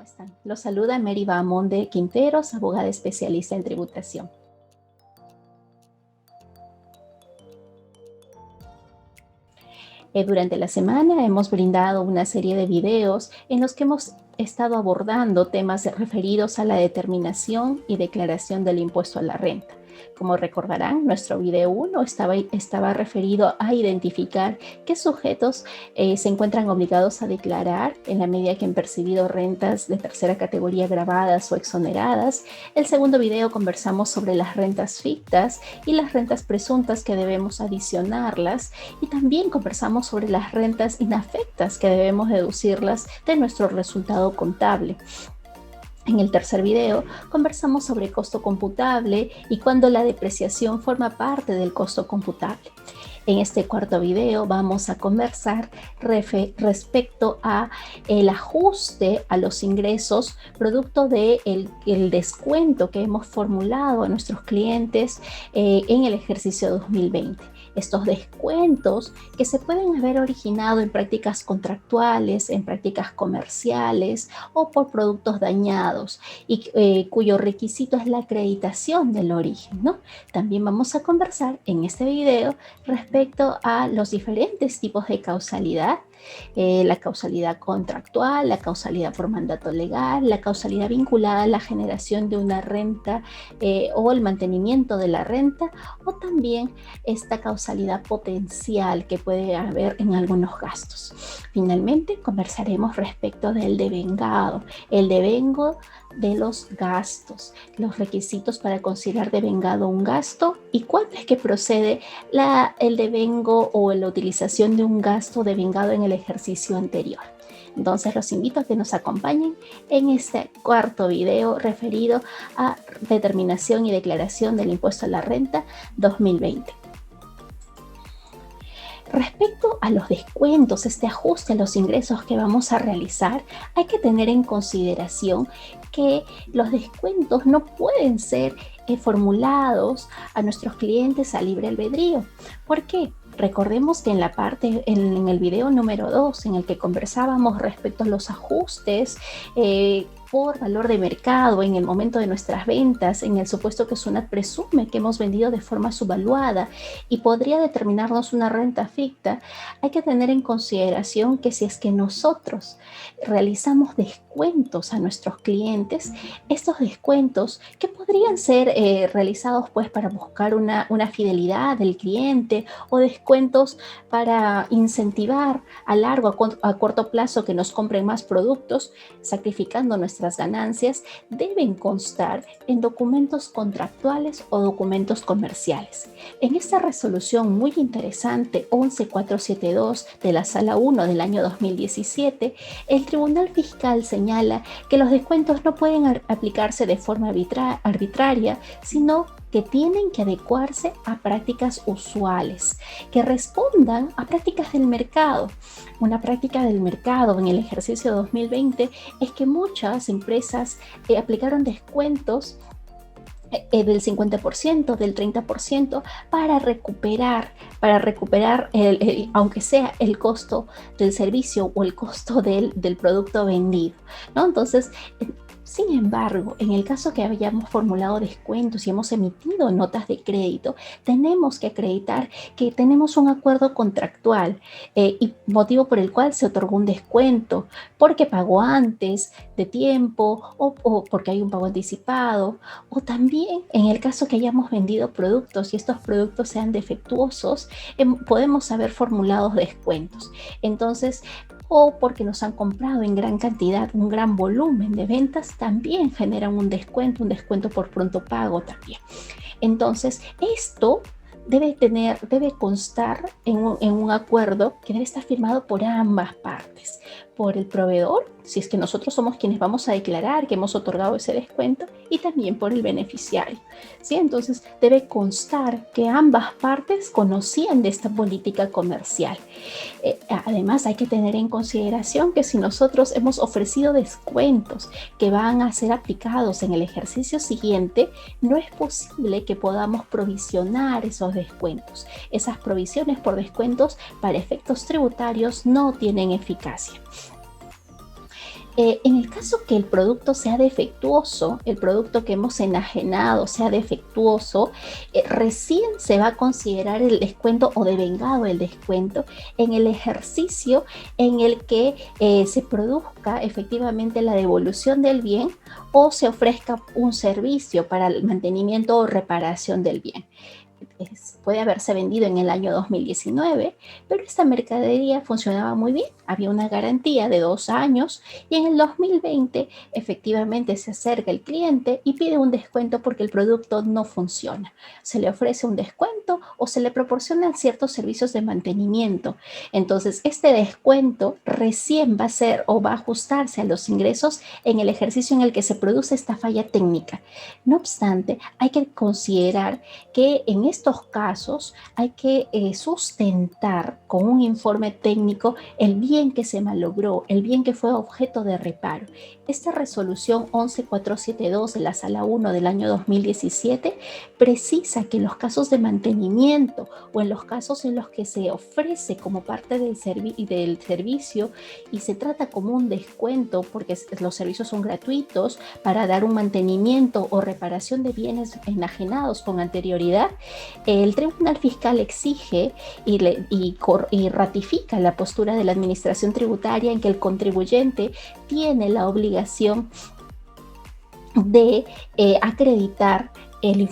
están? Los saluda Mary Bahamonde Quinteros, abogada especialista en tributación. Durante la semana hemos brindado una serie de videos en los que hemos estado abordando temas referidos a la determinación y declaración del impuesto a la renta. Como recordarán, nuestro video 1 estaba referido a identificar qué sujetos se encuentran obligados a declarar en la medida que han percibido rentas de tercera categoría gravadas o exoneradas. El segundo video conversamos sobre las rentas fictas y las rentas presuntas que debemos adicionarlas, y también conversamos sobre las rentas inafectas que debemos deducirlas de nuestro resultado contable. En el tercer video conversamos sobre costo computable y cuando la depreciación forma parte del costo computable. En este cuarto video vamos a conversar respecto a el ajuste a los ingresos producto del descuento que hemos formulado a nuestros clientes en el ejercicio 2020. Estos descuentos que se pueden haber originado en prácticas contractuales, en prácticas comerciales o por productos dañados y cuyo requisito es la acreditación del origen, ¿no? También vamos a conversar en este video respecto a los diferentes tipos de causalidad, la causalidad contractual, la causalidad por mandato legal, la causalidad vinculada a la generación de una renta o el mantenimiento de la renta, o también esta causalidad potencial que puede haber en algunos gastos. Finalmente, conversaremos respecto del devengado, el devengo de los gastos, los requisitos para considerar devengado un gasto y cuándo es que procede el devengo o la utilización de un gasto devengado en el ejercicio anterior. Entonces los invito a que nos acompañen en este cuarto video referido a determinación y declaración del impuesto a la renta 2020. Respecto a los descuentos, este ajuste a los ingresos que vamos a realizar, hay que tener en consideración que los descuentos no pueden ser formulados a nuestros clientes a libre albedrío. ¿Por qué? Recordemos que en el video número 2, en el que conversábamos respecto a los ajustes por valor de mercado en el momento de nuestras ventas, en el supuesto que SUNAT presume que hemos vendido de forma subvaluada y podría determinarnos una renta ficta, hay que tener en consideración que si es que nosotros realizamos descuentos a nuestros clientes, estos descuentos que podrían ser realizados pues para buscar una fidelidad del cliente, o descuentos para incentivar a corto plazo que nos compren más productos, sacrificando nuestras ganancias, deben constar en documentos contractuales o documentos comerciales. En esta resolución muy interesante 11472 de la Sala 1 del año 2017, el Tribunal Fiscal señala que los descuentos no pueden aplicarse de forma arbitraria, sino que tienen que adecuarse a prácticas usuales, que respondan a prácticas del mercado. Una práctica del mercado en el ejercicio 2020 es que muchas empresas aplicaron descuentos del 50%, del 30% para recuperar aunque sea el costo del servicio o el costo del producto vendido, ¿no? Entonces, sin embargo, en el caso que hayamos formulado descuentos y hemos emitido notas de crédito, tenemos que acreditar que tenemos un acuerdo contractual y motivo por el cual se otorgó un descuento, porque pagó antes de tiempo o porque hay un pago anticipado, o también en el caso que hayamos vendido productos y estos productos sean defectuosos, podemos haber formulado descuentos. Entonces, o porque nos han comprado en gran cantidad, un gran volumen de ventas, también generan un descuento por pronto pago también. Entonces, esto debe constar en un acuerdo que debe estar firmado por ambas partes, por el proveedor, si es que nosotros somos quienes vamos a declarar que hemos otorgado ese descuento, y también por el beneficiario, ¿sí? Entonces debe constar que ambas partes conocían de esta política comercial. Además, hay que tener en consideración que si nosotros hemos ofrecido descuentos que van a ser aplicados en el ejercicio siguiente, no es posible que podamos provisionar esos descuentos. Esas provisiones por descuentos para efectos tributarios no tienen eficacia. En el caso que el producto sea defectuoso, el producto que hemos enajenado sea defectuoso, recién se va a considerar el descuento o devengado el descuento en el ejercicio en el que se produzca efectivamente la devolución del bien o se ofrezca un servicio para el mantenimiento o reparación del bien. Puede haberse vendido en el año 2019, pero esta mercadería funcionaba muy bien, había una garantía de 2 años y en el 2020 efectivamente se acerca el cliente y pide un descuento porque el producto no funciona. Se le ofrece un descuento o se le proporcionan ciertos servicios de mantenimiento. Entonces, este descuento recién va a ser o va a ajustarse a los ingresos en el ejercicio en el que se produce esta falla técnica. No obstante, hay que considerar que en estos casos hay que sustentar con un informe técnico el bien que se malogró, el bien que fue objeto de reparo. Esta resolución 11472 de la Sala 1 del año 2017 precisa que en los casos de mantenimiento o en los casos en los que se ofrece como parte del servicio y se trata como un descuento porque los servicios son gratuitos para dar un mantenimiento o reparación de bienes enajenados con anterioridad, el Tribunal Fiscal exige y ratifica la postura de la Administración Tributaria en que el contribuyente tiene la obligación de acreditar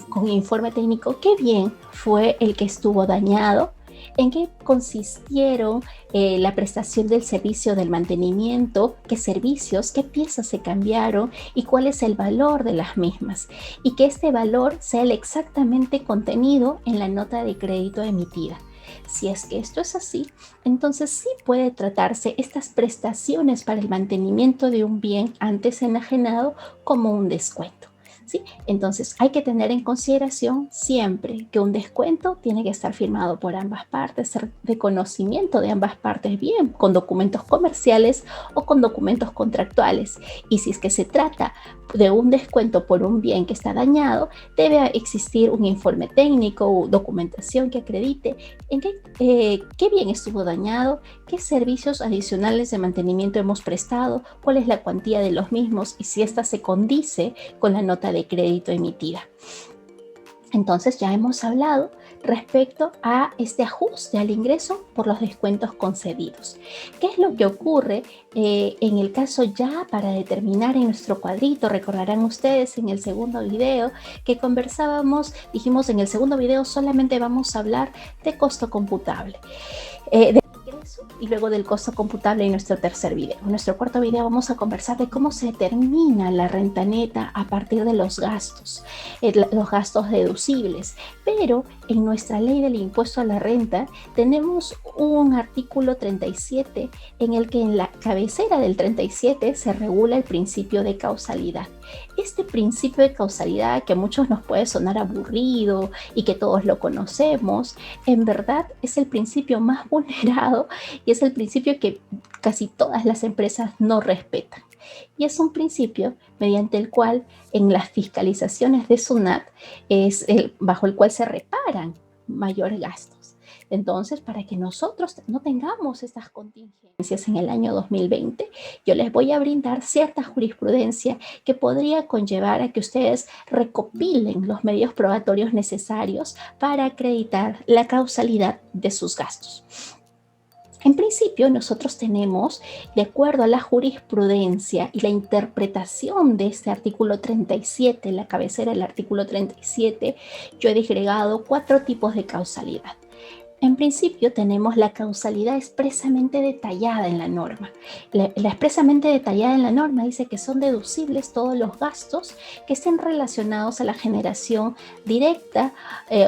con informe técnico qué bien fue el que estuvo dañado, en qué consistieron la prestación del servicio del mantenimiento, qué servicios, qué piezas se cambiaron y cuál es el valor de las mismas. Y que este valor sea el exactamente contenido en la nota de crédito emitida. Si es que esto es así, entonces sí puede tratarse estas prestaciones para el mantenimiento de un bien antes enajenado como un descuento. ¿Sí? Entonces hay que tener en consideración siempre que un descuento tiene que estar firmado por ambas partes, ser de conocimiento de ambas partes, bien con documentos comerciales o con documentos contractuales. Y si es que se trata de un descuento por un bien que está dañado, debe existir un informe técnico o documentación que acredite en qué bien estuvo dañado, qué servicios adicionales de mantenimiento hemos prestado, cuál es la cuantía de los mismos y si ésta se condice con la nota de crédito emitida. Entonces ya hemos hablado respecto a este ajuste al ingreso por los descuentos concedidos. ¿Qué es lo que ocurre en el caso ya para determinar en nuestro cuadrito? Recordarán ustedes en el segundo video que conversábamos, dijimos en el segundo video solamente vamos a hablar de costo computable. Y luego del costo computable en nuestro tercer video. En nuestro cuarto video vamos a conversar de cómo se determina la renta neta a partir de los gastos deducibles. Pero en nuestra ley del impuesto a la renta tenemos un artículo 37 en el que en la cabecera del 37 se regula el principio de causalidad. Este principio de causalidad que a muchos nos puede sonar aburrido y que todos lo conocemos, en verdad es el principio más vulnerado y es el principio que casi todas las empresas no respetan. Y es un principio mediante el cual en las fiscalizaciones de SUNAT bajo el cual se reparan mayores gastos. Entonces, para que nosotros no tengamos estas contingencias en el año 2020, yo les voy a brindar cierta jurisprudencia que podría conllevar a que ustedes recopilen los medios probatorios necesarios para acreditar la causalidad de sus gastos. En principio, nosotros tenemos, de acuerdo a la jurisprudencia y la interpretación de este artículo 37, la cabecera del artículo 37, yo he disgregado 4 tipos de causalidad. En principio tenemos la causalidad expresamente detallada en la norma. La expresamente detallada en la norma dice que son deducibles todos los gastos que estén relacionados a la generación directa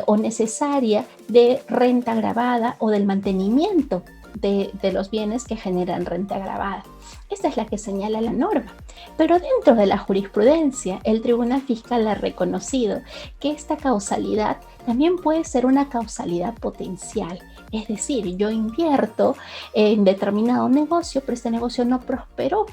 o necesaria de renta agravada o del mantenimiento de los bienes que generan renta agravada. Esta es la que señala la norma. Pero dentro de la jurisprudencia, el Tribunal Fiscal ha reconocido que esta causalidad también puede ser una causalidad potencial. Es decir, yo invierto en determinado negocio, pero este negocio no prosperó,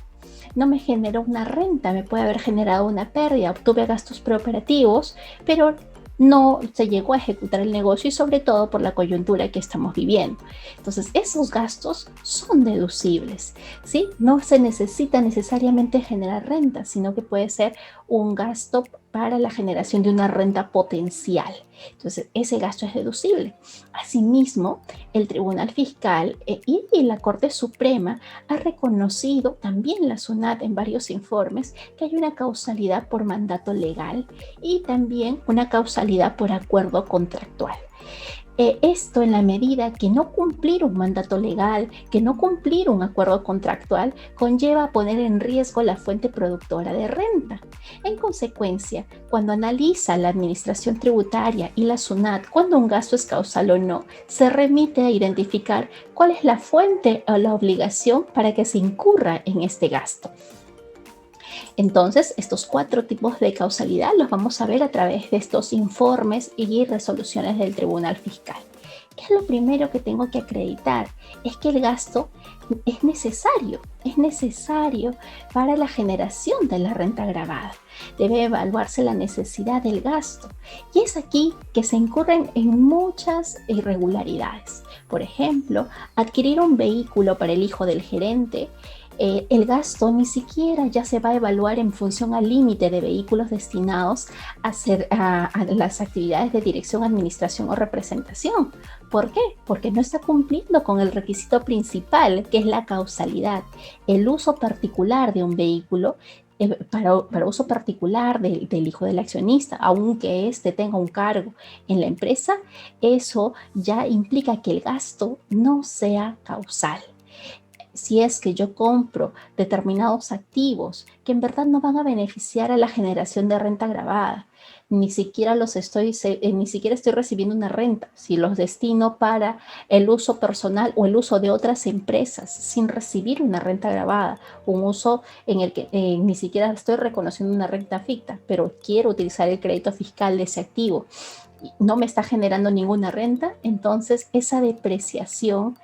no me generó una renta, me puede haber generado una pérdida, obtuve gastos preoperativos, pero no se llegó a ejecutar el negocio y sobre todo por la coyuntura que estamos viviendo. Entonces, esos gastos son deducibles, ¿sí? No se necesita necesariamente generar renta, sino que puede ser un gasto para la generación de una renta potencial. Entonces, ese gasto es deducible. Asimismo, el Tribunal Fiscal y la Corte Suprema ha reconocido, también la SUNAT en varios informes, que hay una causalidad por mandato legal y también una causalidad por acuerdo contractual. Esto en la medida que no cumplir un mandato legal, que no cumplir un acuerdo contractual, conlleva poner en riesgo la fuente productora de renta. En consecuencia, cuando analiza la Administración Tributaria y la SUNAT cuando un gasto es causal o no, se remite a identificar cuál es la fuente o la obligación para que se incurra en este gasto. Entonces, estos 4 tipos de causalidad los vamos a ver a través de estos informes y resoluciones del Tribunal Fiscal. ¿Qué es lo primero que tengo que acreditar? Es que el gasto es necesario para la generación de la renta gravada. Debe evaluarse la necesidad del gasto. Y es aquí que se incurren en muchas irregularidades. Por ejemplo, adquirir un vehículo para el hijo del gerente. El gasto ni siquiera ya se va a evaluar en función al límite de vehículos destinados a las actividades de dirección, administración o representación. ¿Por qué? Porque no está cumpliendo con el requisito principal, que es la causalidad. El uso particular de un vehículo para uso particular del hijo del accionista, aunque éste tenga un cargo en la empresa, eso ya implica que el gasto no sea causal. Si es que yo compro determinados activos que en verdad no van a beneficiar a la generación de renta gravada, ni siquiera estoy recibiendo una renta, si los destino para el uso personal o el uso de otras empresas sin recibir una renta gravada, un uso en el que ni siquiera estoy reconociendo una renta ficta, pero quiero utilizar el crédito fiscal de ese activo, no me está generando ninguna renta, entonces esa depreciación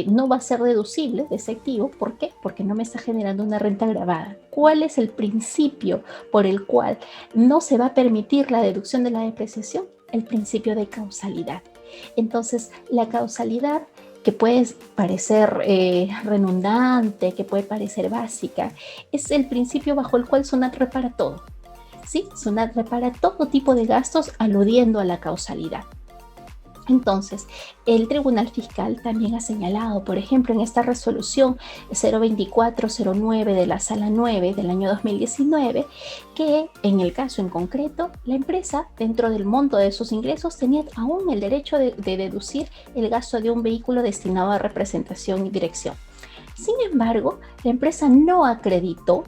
no va a ser deducible de ese activo. ¿Por qué? Porque no me está generando una renta gravada. ¿Cuál es el principio por el cual no se va a permitir la deducción de la depreciación? El principio de causalidad. Entonces, la causalidad, que puede parecer redundante, que puede parecer básica, es el principio bajo el cual SUNAT repara todo. ¿Sí? SUNAT repara todo tipo de gastos aludiendo a la causalidad. Entonces, el Tribunal Fiscal también ha señalado, por ejemplo, en esta resolución 02409 de la Sala 9 del año 2019, que en el caso en concreto, la empresa, dentro del monto de sus ingresos, tenía aún el derecho de deducir el gasto de un vehículo destinado a representación y dirección. Sin embargo, la empresa no acreditó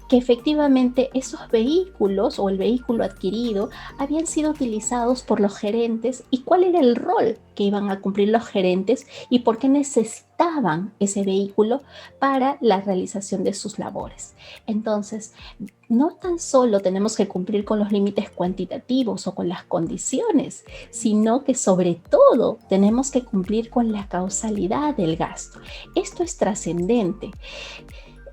que efectivamente esos vehículos o el vehículo adquirido habían sido utilizados por los gerentes y cuál era el rol que iban a cumplir los gerentes y por qué necesitaban ese vehículo para la realización de sus labores. Entonces, no tan solo tenemos que cumplir con los límites cuantitativos o con las condiciones, sino que sobre todo tenemos que cumplir con la causalidad del gasto. Esto es trascendente.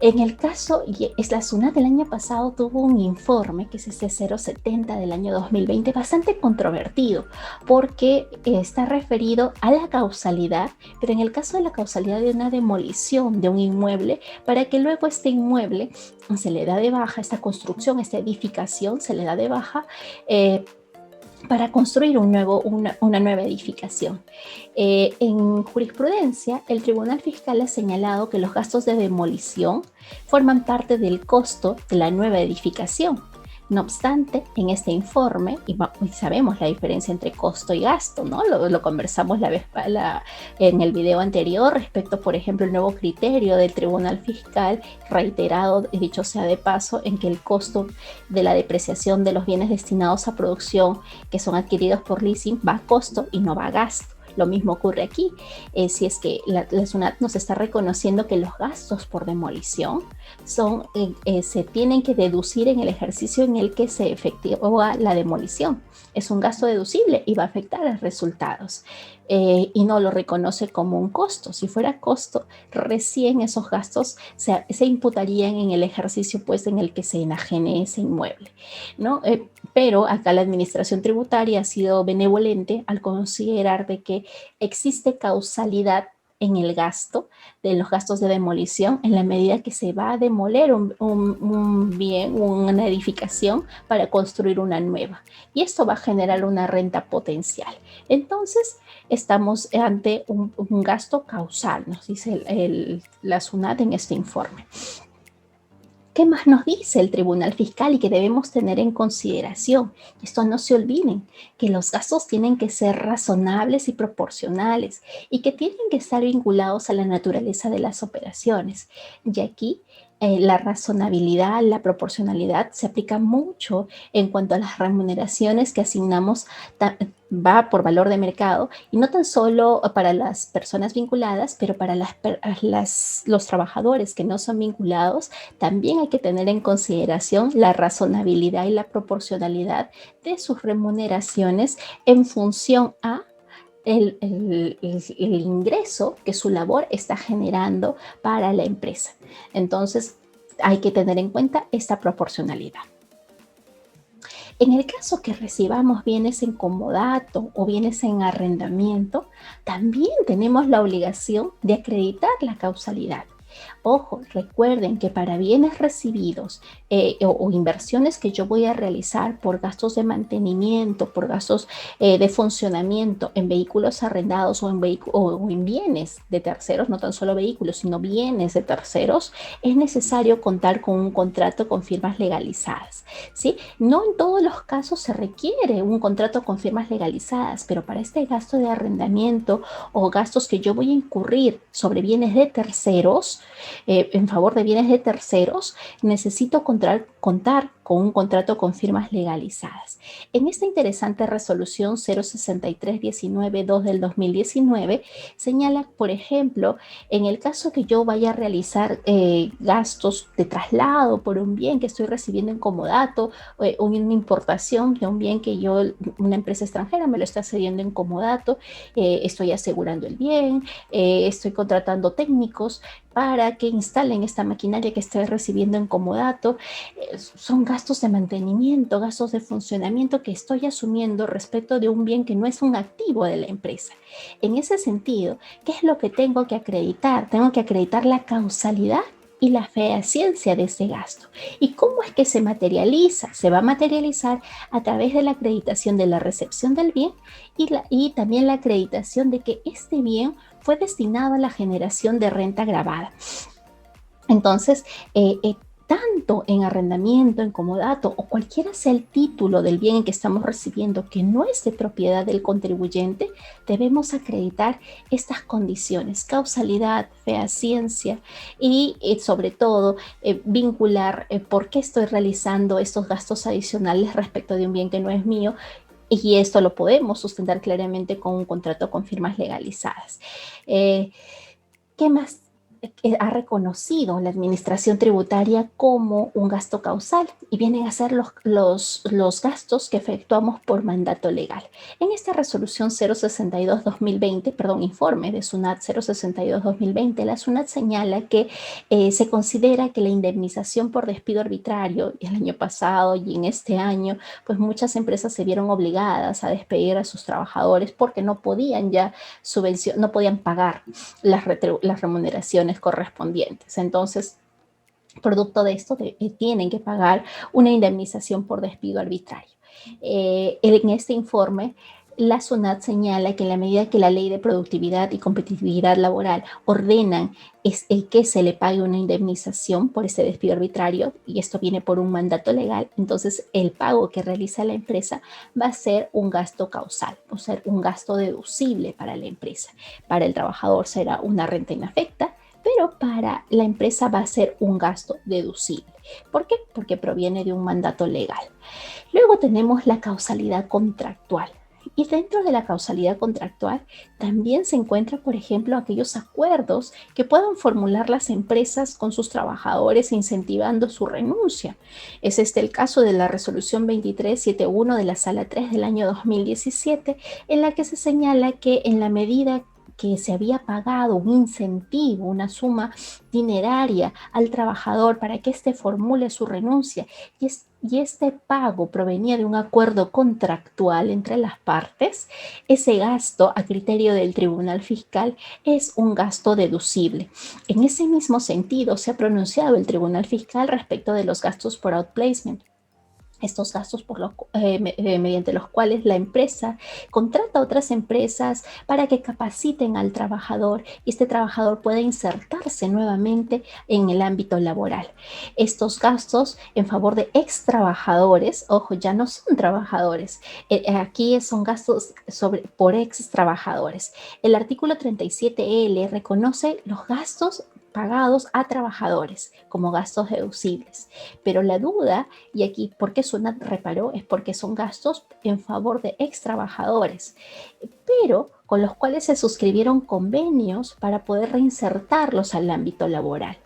En el caso, la SUNAT del año pasado tuvo un informe, que es este 070 del año 2020, bastante controvertido, porque está referido a la causalidad, pero en el caso de la causalidad de una demolición de un inmueble, para que luego este inmueble se le da de baja, esta construcción, esta edificación se le da de baja, para construir una nueva edificación. En jurisprudencia, el Tribunal Fiscal ha señalado que los gastos de demolición forman parte del costo de la nueva edificación. No obstante, en este informe, y sabemos la diferencia entre costo y gasto, ¿no? Lo conversamos en el video anterior respecto, por ejemplo, el nuevo criterio del Tribunal Fiscal, reiterado, dicho sea de paso, en que el costo de la depreciación de los bienes destinados a producción que son adquiridos por leasing va a costo y no va a gasto. Lo mismo ocurre aquí, si es que la SUNAT nos está reconociendo que los gastos por demolición se tienen que deducir en el ejercicio en el que se efectúa la demolición. Es un gasto deducible y va a afectar a los resultados. Y no lo reconoce como un costo. Si fuera costo, recién esos gastos se imputarían en el ejercicio pues, en el que se enajene ese inmueble, ¿no? Pero acá la administración tributaria ha sido benevolente al considerar de que existe causalidad en el gasto, de los gastos de demolición, en la medida que se va a demoler un bien, una edificación para construir una nueva. Y esto va a generar una renta potencial. Entonces, estamos ante un gasto causal, nos dice la SUNAT en este informe. ¿Qué más nos dice el Tribunal Fiscal y que debemos tener en consideración? Esto no se olviden, que los gastos tienen que ser razonables y proporcionales y que tienen que estar vinculados a la naturaleza de las operaciones. Y aquí la razonabilidad, la proporcionalidad se aplica mucho en cuanto a las remuneraciones que asignamos, va por valor de mercado y no tan solo para las personas vinculadas, pero para los trabajadores que no son vinculados, también hay que tener en consideración la razonabilidad y la proporcionalidad de sus remuneraciones en función a el ingreso que su labor está generando para la empresa. Entonces, hay que tener en cuenta esta proporcionalidad. En el caso que recibamos bienes en comodato o bienes en arrendamiento, también tenemos la obligación de acreditar la causalidad. Ojo, recuerden que para bienes recibidos o inversiones que yo voy a realizar por gastos de mantenimiento, por gastos de funcionamiento en vehículos arrendados o en bienes de terceros, no tan solo vehículos, sino bienes de terceros, es necesario contar con un contrato con firmas legalizadas, ¿sí? No en todos los casos se requiere un contrato con firmas legalizadas, pero para este gasto de arrendamiento o gastos que yo voy a incurrir sobre bienes de terceros, en favor de bienes de terceros, necesito contar con un contrato con firmas legalizadas. En esta interesante resolución 063-19-2 del 2019 señala, por ejemplo, en el caso que yo vaya a realizar gastos de traslado por un bien que estoy recibiendo en comodato, una importación de un bien que una empresa extranjera me lo está cediendo en comodato, estoy asegurando el bien, estoy contratando técnicos para que instalen esta maquinaria que estoy recibiendo en comodato. Son gastos de mantenimiento, gastos de funcionamiento que estoy asumiendo respecto de un bien que no es un activo de la empresa. En ese sentido, ¿qué es lo que tengo que acreditar? Tengo que acreditar la causalidad y la fehaciencia de ese gasto. ¿Y cómo es que se materializa? Se va a materializar a través de la acreditación de la recepción del bien y también la acreditación de que este bien fue destinado a la generación de renta gravada. Entonces, tanto en arrendamiento, en comodato o cualquiera sea el título del bien que estamos recibiendo que no es de propiedad del contribuyente, debemos acreditar estas condiciones, causalidad, fehaciencia y sobre todo vincular por qué estoy realizando estos gastos adicionales respecto de un bien que no es mío. Y esto lo podemos sustentar claramente con un contrato con firmas legalizadas. ¿Qué más ha reconocido la administración tributaria como un gasto causal? Y vienen a ser los gastos que efectuamos por mandato legal. En esta resolución 062-2020, informe de SUNAT 062-2020, la SUNAT señala que se considera que la indemnización por despido arbitrario, y el año pasado y en este año, pues muchas empresas se vieron obligadas a despedir a sus trabajadores porque no podían ya no podían pagar las remuneraciones correspondientes. Entonces, producto de esto, tienen que pagar una indemnización por despido arbitrario. En este informe, la SUNAT señala que en la medida que la Ley de Productividad y Competitividad Laboral ordenan que se le pague una indemnización por ese despido arbitrario, y esto viene por un mandato legal, entonces el pago que realiza la empresa va a ser un gasto causal, o ser un gasto deducible para la empresa. Para el trabajador será una renta inafecta, pero para la empresa va a ser un gasto deducible. ¿Por qué? Porque proviene de un mandato legal. Luego tenemos la causalidad contractual. Y dentro de la causalidad contractual también se encuentra, por ejemplo, aquellos acuerdos que puedan formular las empresas con sus trabajadores incentivando su renuncia. Es este el caso de la resolución 2371 de la Sala 3 del año 2017, en la que se señala que en la medida que se había pagado un incentivo, una suma dineraria al trabajador para que éste formule su renuncia y este pago provenía de un acuerdo contractual entre las partes, ese gasto a criterio del Tribunal Fiscal es un gasto deducible. En ese mismo sentido se ha pronunciado el Tribunal Fiscal respecto de los gastos por outplacement. Estos gastos mediante los cuales la empresa contrata a otras empresas para que capaciten al trabajador y este trabajador pueda insertarse nuevamente en el ámbito laboral. Estos gastos en favor de ex trabajadores, ojo, ya no son trabajadores, aquí son gastos por ex trabajadores. El artículo 37L reconoce los gastos pagados a trabajadores como gastos deducibles, pero la duda, y aquí por qué suena reparó, es porque son gastos en favor de ex trabajadores, pero con los cuales se suscribieron convenios para poder reinsertarlos al ámbito laboral.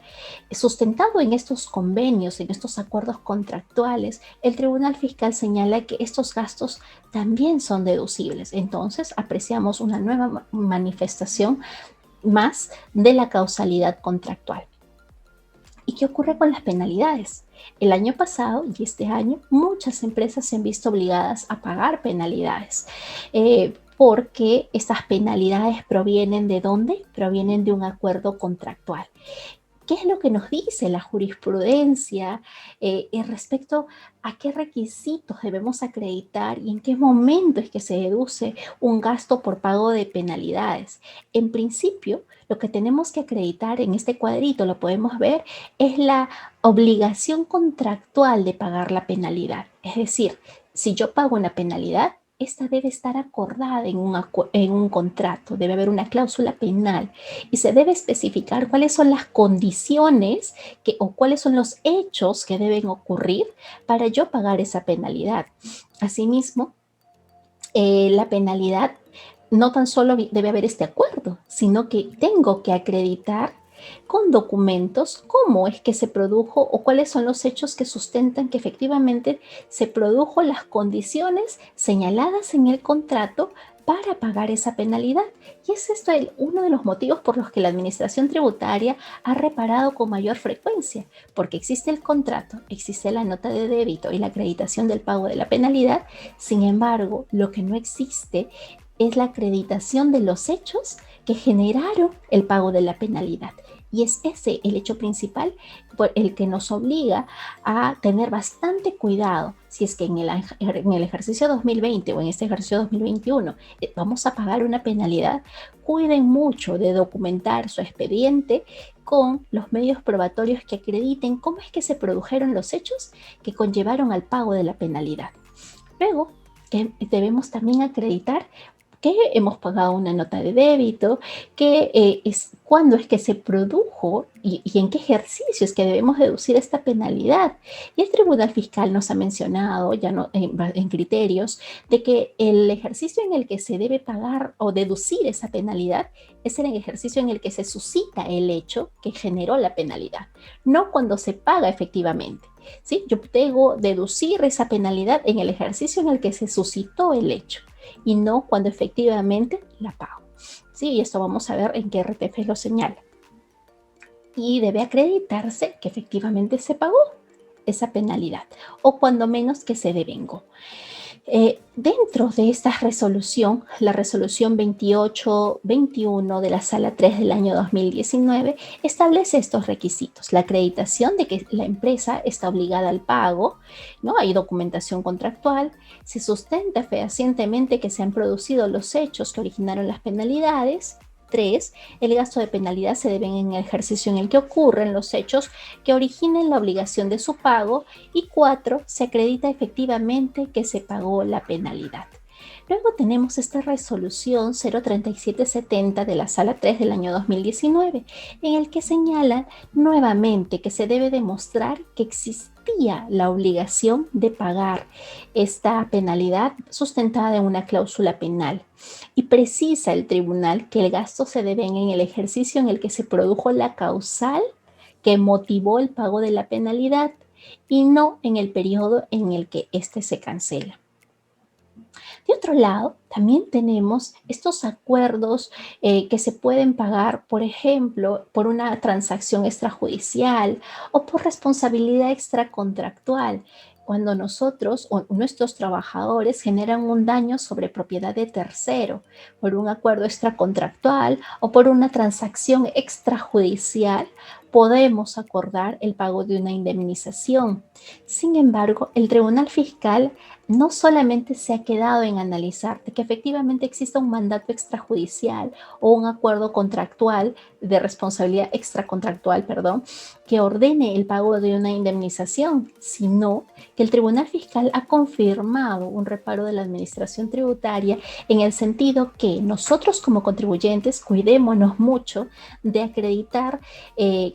Sustentado en estos convenios, en estos acuerdos contractuales, el Tribunal Fiscal señala que estos gastos también son deducibles. Entonces, apreciamos una nueva manifestación más de la causalidad contractual. ¿Y qué ocurre con las penalidades? El año pasado y este año muchas empresas se han visto obligadas a pagar penalidades. Porque estas penalidades provienen ¿de dónde? Provienen de un acuerdo contractual. ¿Qué es lo que nos dice la jurisprudencia respecto a qué requisitos debemos acreditar y en qué momento es que se deduce un gasto por pago de penalidades? En principio, lo que tenemos que acreditar en este cuadrito, lo podemos ver, es la obligación contractual de pagar la penalidad. Es decir, si yo pago una penalidad, esta debe estar acordada en un contrato, debe haber una cláusula penal y se debe especificar cuáles son las condiciones o cuáles son los hechos que deben ocurrir para yo pagar esa penalidad. Asimismo, la penalidad no tan solo debe haber este acuerdo, sino que tengo que acreditar con documentos cómo es que se produjo o cuáles son los hechos que sustentan que efectivamente se produjo las condiciones señaladas en el contrato para pagar esa penalidad. Y es esto uno de los motivos por los que la Administración Tributaria ha reparado con mayor frecuencia, porque existe el contrato, existe la nota de débito y la acreditación del pago de la penalidad. Sin embargo, lo que no existe es la acreditación de los hechos que generaron el pago de la penalidad. Y es ese el hecho principal por el que nos obliga a tener bastante cuidado si es que en el ejercicio 2020 o en este ejercicio 2021 vamos a pagar una penalidad. Cuiden mucho de documentar su expediente con los medios probatorios que acrediten cómo es que se produjeron los hechos que conllevaron al pago de la penalidad. Luego, debemos también acreditar que hemos pagado una nota de débito, cuándo es que se produjo y en qué ejercicio es que debemos deducir esta penalidad. Y el Tribunal Fiscal nos ha mencionado ya no, en criterios de que el ejercicio en el que se debe pagar o deducir esa penalidad es el ejercicio en el que se suscita el hecho que generó la penalidad, no cuando se paga efectivamente. ¿Sí? Yo debo deducir esa penalidad en el ejercicio en el que se suscitó el hecho y no cuando efectivamente la pago. Sí, y esto vamos a ver en qué RTF lo señala. Y debe acreditarse que efectivamente se pagó esa penalidad o cuando menos que se devengó. Dentro de esta resolución, la resolución 2821 de la Sala 3 del año 2019 establece estos requisitos: la acreditación de que la empresa está obligada al pago, ¿no? Hay documentación contractual, se sustenta fehacientemente que se han producido los hechos que originaron las penalidades. 3. El gasto de penalidad se debe en el ejercicio en el que ocurren los hechos que originen la obligación de su pago. Y 4. Se acredita efectivamente que se pagó la penalidad. Luego tenemos esta resolución 03770 de la Sala 3 del año 2019, en el que señala nuevamente que se debe demostrar que existía la obligación de pagar esta penalidad sustentada en una cláusula penal. Y precisa el tribunal que el gasto se debe en el ejercicio en el que se produjo la causal que motivó el pago de la penalidad y no en el periodo en el que éste se cancela. De otro lado, también tenemos estos acuerdos que se pueden pagar, por ejemplo, por una transacción extrajudicial o por responsabilidad extracontractual, cuando nosotros o nuestros trabajadores generan un daño sobre propiedad de tercero, por un acuerdo extracontractual o por una transacción extrajudicial, podemos acordar el pago de una indemnización. Sin embargo, el Tribunal Fiscal no solamente se ha quedado en analizar de que efectivamente exista un mandato extrajudicial o un acuerdo contractual de responsabilidad extracontractual, perdón, que ordene el pago de una indemnización, sino que el Tribunal Fiscal ha confirmado un reparo de la Administración Tributaria en el sentido que nosotros como contribuyentes cuidémonos mucho de acreditar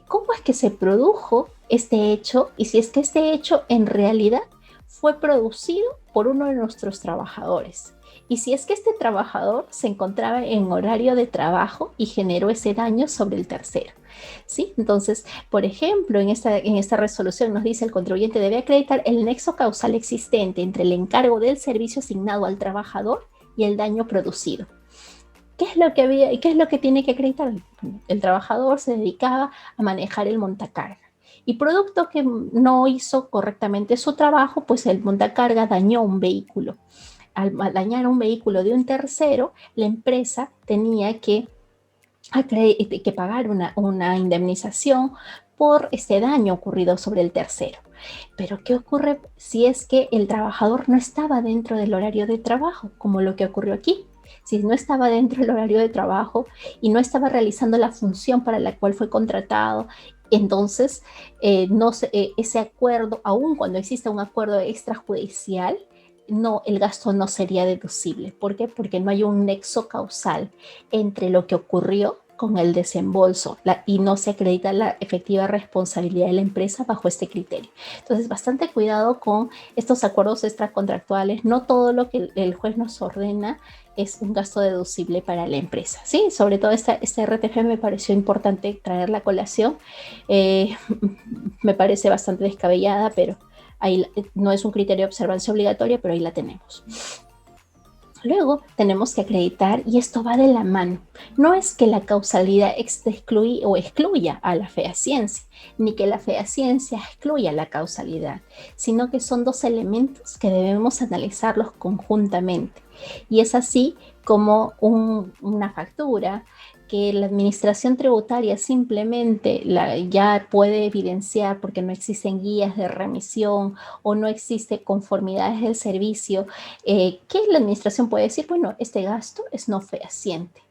cómo es que se produjo este hecho y si es que este hecho en realidad fue producido por uno de nuestros trabajadores. Y si es que este trabajador se encontraba en horario de trabajo y generó ese daño sobre el tercero. ¿Sí? Entonces, por ejemplo, en esta resolución nos dice el contribuyente debe acreditar el nexo causal existente entre el encargo del servicio asignado al trabajador y el daño producido. ¿Qué es lo que había y qué es lo que tiene que acreditar? El trabajador se dedicaba a manejar el montacarga y producto que no hizo correctamente su trabajo, pues el montacarga dañó un vehículo. Al dañar un vehículo de un tercero, la empresa tenía que pagar una indemnización por este daño ocurrido sobre el tercero. Pero ¿qué ocurre si es que el trabajador no estaba dentro del horario de trabajo, como lo que ocurrió aquí? Si no estaba dentro del horario de trabajo y no estaba realizando la función para la cual fue contratado, entonces no ese acuerdo, aun cuando exista un acuerdo extrajudicial, no, el gasto no sería deducible. ¿Por qué? Porque no hay un nexo causal entre lo que ocurrió con el desembolso y no se acredita la efectiva responsabilidad de la empresa bajo este criterio. Entonces, bastante cuidado con estos acuerdos extracontractuales. No todo lo que el juez nos ordena es un gasto deducible para la empresa. Sí, sobre todo esta RTF me pareció importante traer la colación. Eh, Me parece bastante descabellada, pero ahí no es un criterio de observancia obligatoria, pero ahí la tenemos. Luego tenemos que acreditar, y esto va de la mano, no es que la causalidad excluya a la fehaciencia, ni que la fehaciencia excluya la causalidad, sino que son dos elementos que debemos analizarlos conjuntamente. Y es así como una factura que la administración tributaria simplemente ya puede evidenciar porque no existen guías de remisión o no existe conformidades del servicio, que la administración puede decir, bueno, este gasto es no fehaciente.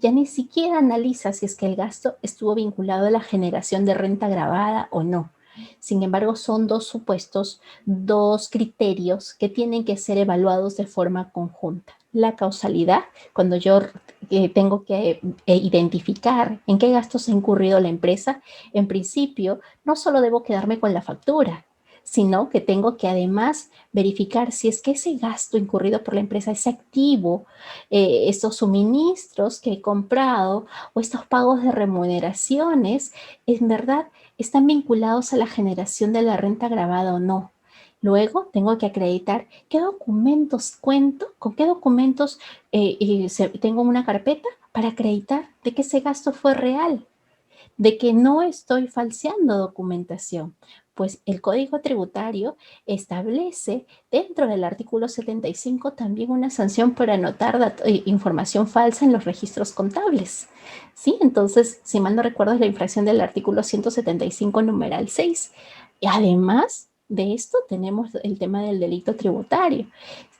Ya ni siquiera analiza si es que el gasto estuvo vinculado a la generación de renta gravada o no. Sin embargo, son dos supuestos, dos criterios que tienen que ser evaluados de forma conjunta. La causalidad, cuando yo tengo que identificar en qué gastos ha incurrido la empresa, en principio, no solo debo quedarme con la factura, sino que tengo que además verificar si es que ese gasto incurrido por la empresa, ese activo, estos suministros que he comprado o estos pagos de remuneraciones, en verdad están vinculados a la generación de la renta gravada o no. Luego tengo que acreditar qué documentos cuento, con qué documentos tengo una carpeta para acreditar de que ese gasto fue real, de que no estoy falseando documentación. Pues el Código Tributario establece dentro del artículo 75 también una sanción por anotar información falsa en los registros contables. ¿Sí? Entonces, si mal no recuerdo, es la infracción del artículo 175, numeral 6. Y además de esto, tenemos el tema del delito tributario.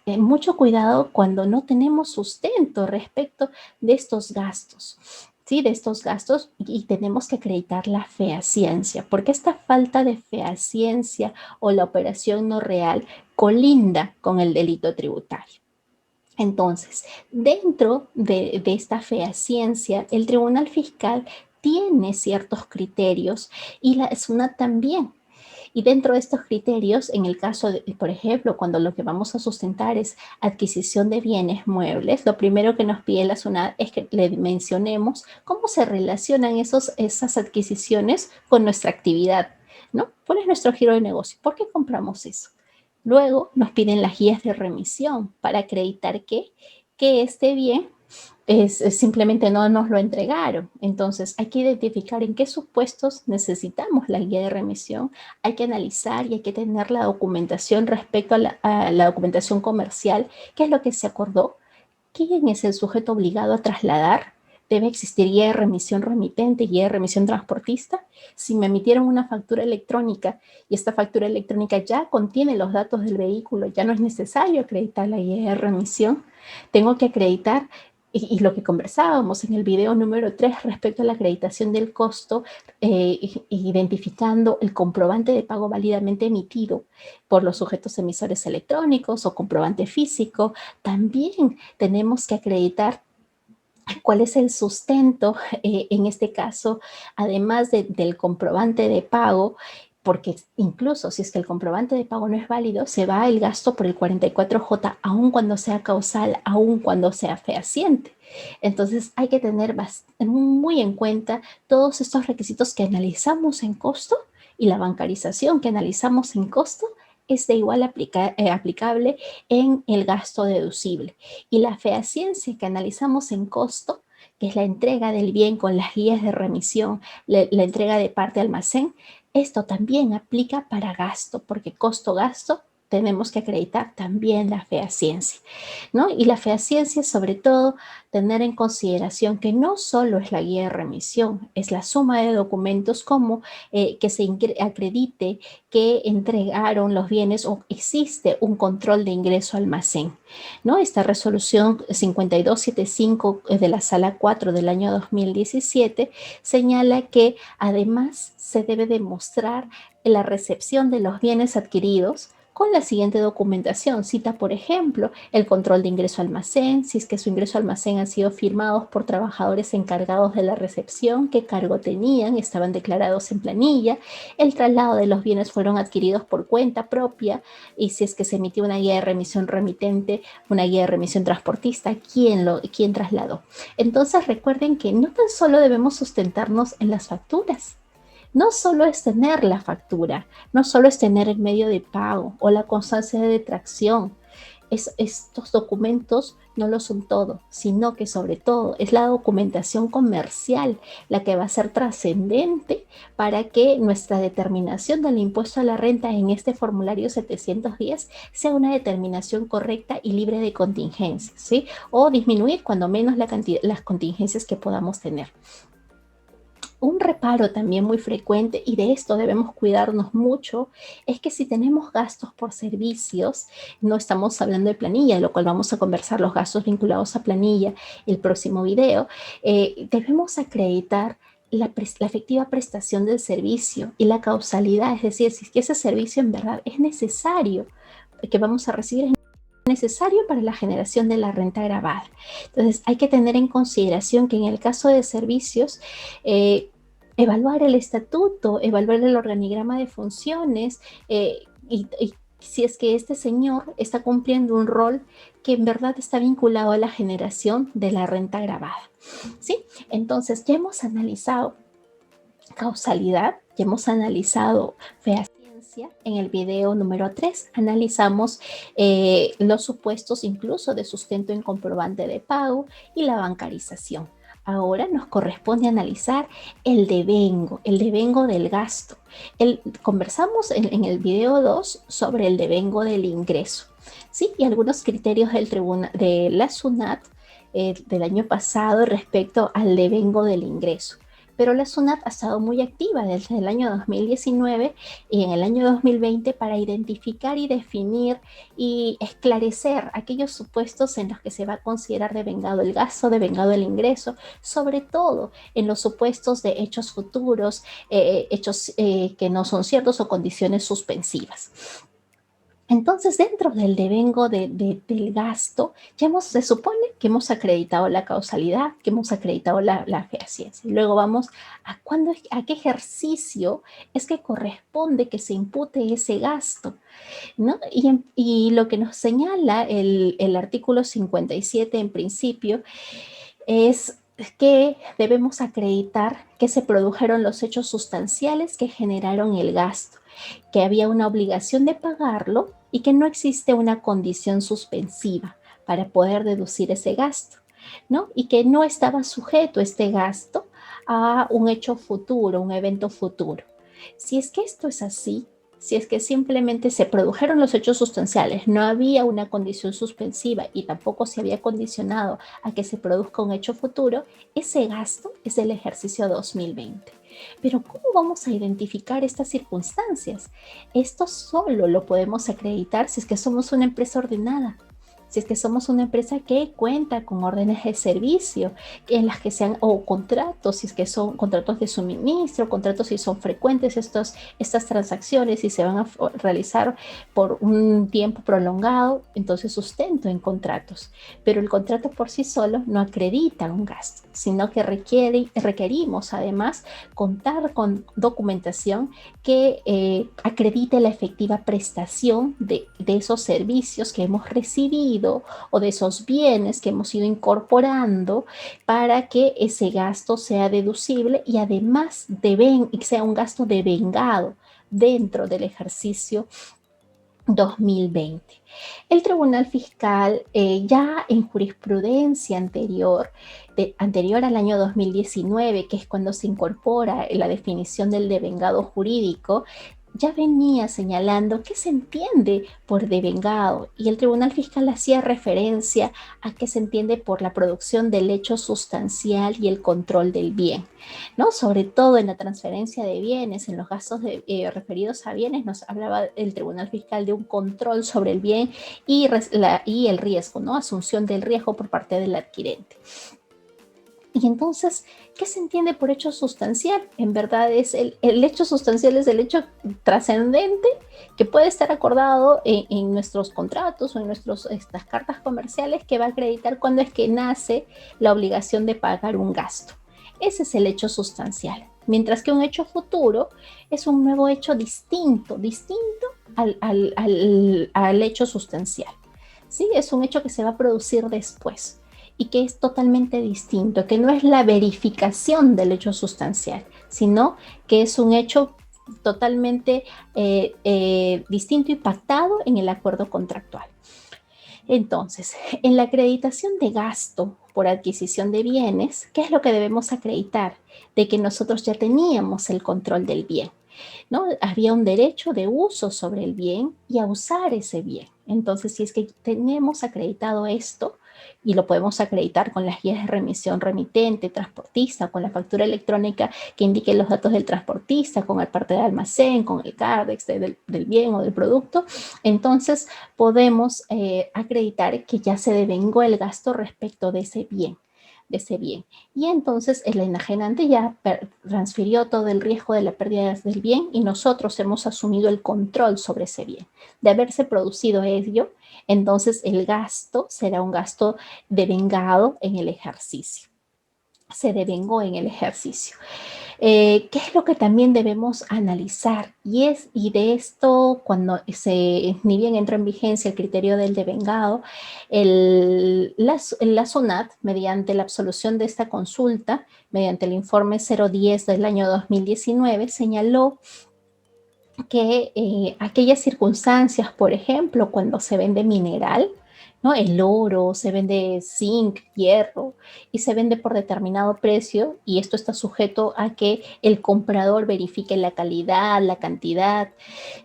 Mucho cuidado cuando no tenemos sustento respecto de estos gastos. ¿Sí? De estos gastos y tenemos que acreditar la fehaciencia, porque esta falta de fehaciencia o la operación no real colinda con el delito tributario. Entonces, dentro de esta fehaciencia, el Tribunal Fiscal tiene ciertos criterios y la SUNAT también. Y dentro de estos criterios, en el caso de, por ejemplo, cuando lo que vamos a sustentar es adquisición de bienes muebles, lo primero que nos pide la SUNAT es que le mencionemos cómo se relacionan esas adquisiciones con nuestra actividad, ¿no? ¿Cuál es nuestro giro de negocio? ¿Por qué compramos eso? Luego nos piden las guías de remisión para acreditar que esté bien simplemente no nos lo entregaron. Entonces hay que identificar en qué supuestos necesitamos la guía de remisión, hay que analizar y hay que tener la documentación respecto a la documentación comercial, qué es lo que se acordó, quién es el sujeto obligado a trasladar. Debe existir guía de remisión remitente, guía de remisión transportista. Si me emitieron una factura electrónica y esta factura electrónica ya contiene los datos del vehículo, ya no es necesario acreditar la guía de remisión. Tengo que acreditar y lo que conversábamos en el video número 3 respecto a la acreditación del costo, identificando el comprobante de pago válidamente emitido por los sujetos emisores electrónicos o comprobante físico. También tenemos que acreditar cuál es el sustento, en este caso, además del comprobante de pago, porque incluso si es que el comprobante de pago no es válido, se va el gasto por el 44J, aun cuando sea causal, aun cuando sea fehaciente. Entonces hay que tener muy en cuenta todos estos requisitos que analizamos en costo y la bancarización que analizamos en costo es de igual aplicable en el gasto deducible. Y la fehaciencia que analizamos en costo, que es la entrega del bien con las guías de remisión, la entrega de parte almacén, esto también aplica para gasto, porque costo-gasto tenemos que acreditar también la fehaciencia, ¿no? Y la fehaciencia, sobre todo, tener en consideración que no solo es la guía de remisión, es la suma de documentos como que se acredite que entregaron los bienes o existe un control de ingreso almacén, ¿no? Esta resolución 5275 de la Sala 4 del año 2017 señala que además se debe demostrar la recepción de los bienes adquiridos con la siguiente documentación. Cita, por ejemplo, el control de ingreso almacén, si es que su ingreso almacén ha sido firmados por trabajadores encargados de la recepción, qué cargo tenían, estaban declarados en planilla, el traslado de los bienes fueron adquiridos por cuenta propia y si es que se emitió una guía de remisión remitente, una guía de remisión transportista, ¿quién trasladó? Entonces recuerden que no tan solo debemos sustentarnos en las facturas, no solo es tener la factura, no solo es tener el medio de pago o la constancia de detracción. Estos documentos no lo son todo, sino que sobre todo es la documentación comercial la que va a ser trascendente para que nuestra determinación del impuesto a la renta en este formulario 710 sea una determinación correcta y libre de contingencias, ¿sí? O disminuir cuando menos las contingencias que podamos tener. Un reparo también muy frecuente, y de esto debemos cuidarnos mucho, es que si tenemos gastos por servicios, no estamos hablando de planilla, de lo cual vamos a conversar los gastos vinculados a planilla el próximo video, debemos acreditar la efectiva prestación del servicio y la causalidad, es decir, si es que ese servicio en verdad es necesario, que vamos a recibir es necesario para la generación de la renta gravada. Entonces hay que tener en consideración que en el caso de servicios, evaluar el estatuto, evaluar el organigrama de funciones y si es que este señor está cumpliendo un rol que en verdad está vinculado a la generación de la renta gravada, ¿sí? Entonces ya hemos analizado causalidad, ya hemos analizado fehaciencia. En el video número 3 analizamos los supuestos incluso de sustento en comprobante de pago y la bancarización. Ahora nos corresponde analizar el devengo del gasto. Conversamos en el video 2 sobre el devengo del ingreso, ¿sí? Y algunos criterios de la SUNAT del año pasado respecto al devengo del ingreso. Pero la SUNAT ha estado muy activa desde el año 2019 y en el año 2020 para identificar y definir y esclarecer aquellos supuestos en los que se va a considerar devengado el gasto, devengado el ingreso, sobre todo en los supuestos de hechos futuros, hechos que no son ciertos o condiciones suspensivas. Entonces, dentro del devengo del gasto, se supone que hemos acreditado la causalidad, que hemos acreditado la fehaciencia. Y luego vamos a qué ejercicio es que corresponde que se impute ese gasto, ¿no? Y lo que nos señala el artículo 57 en principio es que debemos acreditar que se produjeron los hechos sustanciales que generaron el gasto. que había una obligación de pagarlo y que no existe una condición suspensiva para poder deducir ese gasto, ¿no? Y que no estaba sujeto este gasto a un hecho futuro, un evento futuro. Si es que esto es así, si es que simplemente se produjeron los hechos sustanciales, no había una condición suspensiva y tampoco se había condicionado a que se produzca un hecho futuro, ese gasto es del ejercicio 2020. Pero ¿cómo vamos a identificar estas circunstancias? Esto solo lo podemos acreditar si es que somos una empresa ordenada, si es que somos una empresa que cuenta con órdenes de servicio, en las que sean, o contratos, si es que son contratos de suministro, contratos si son frecuentes estas transacciones y se van a realizar por un tiempo prolongado, entonces sustento en contratos. Pero el contrato por sí solo no acredita un gasto, sino que requerimos además contar con documentación que acredite la efectiva prestación de esos servicios que hemos recibido o de esos bienes que hemos ido incorporando para que ese gasto sea deducible y además sea un gasto devengado dentro del ejercicio 2020. El Tribunal Fiscal ya en jurisprudencia anterior al año 2019, que es cuando se incorpora la definición del devengado jurídico, ya venía señalando qué se entiende por devengado y el Tribunal Fiscal hacía referencia a qué se entiende por la producción del hecho sustancial y el control del bien, ¿no? Sobre todo en la transferencia de bienes, en los gastos referidos a bienes, nos hablaba el Tribunal Fiscal de un control sobre el bien y el riesgo, ¿no? Asunción del riesgo por parte del adquirente. Y entonces, ¿qué se entiende por hecho sustancial? En verdad es el hecho sustancial es el hecho trascendente que puede estar acordado en nuestros contratos o en estas cartas comerciales que va a acreditar cuándo es que nace la obligación de pagar un gasto. Ese es el hecho sustancial. Mientras que un hecho futuro es un nuevo hecho distinto al hecho sustancial. ¿Sí? Es un hecho que se va a producir después y que es totalmente distinto, que no es la verificación del hecho sustancial, sino que es un hecho totalmente distinto y pactado en el acuerdo contractual. Entonces, en la acreditación de gasto por adquisición de bienes, ¿qué es lo que debemos acreditar? De que nosotros ya teníamos el control del bien, ¿no? Había un derecho de uso sobre el bien y a usar ese bien. Entonces, si es que tenemos acreditado esto, y lo podemos acreditar con las guías de remisión remitente, transportista, con la factura electrónica que indique los datos del transportista, con el parte de almacén, con el CARDEX del bien o del producto, entonces podemos acreditar que ya se devengó el gasto respecto de ese bien. Y entonces el enajenante ya transfirió todo el riesgo de la pérdida del bien y nosotros hemos asumido el control sobre ese bien. De haberse producido ello, entonces el gasto será un gasto devengado en el ejercicio. Se devengó en el ejercicio. ¿Qué es lo que también debemos analizar? Y de esto, cuando ni bien entró en vigencia el criterio del devengado, la SUNAT, mediante la absolución de esta consulta, mediante el informe 010 del año 2019, señaló que aquellas circunstancias, por ejemplo, cuando se vende mineral, ¿no? El oro, se vende zinc, hierro, y se vende por determinado precio, y esto está sujeto a que el comprador verifique la calidad, la cantidad,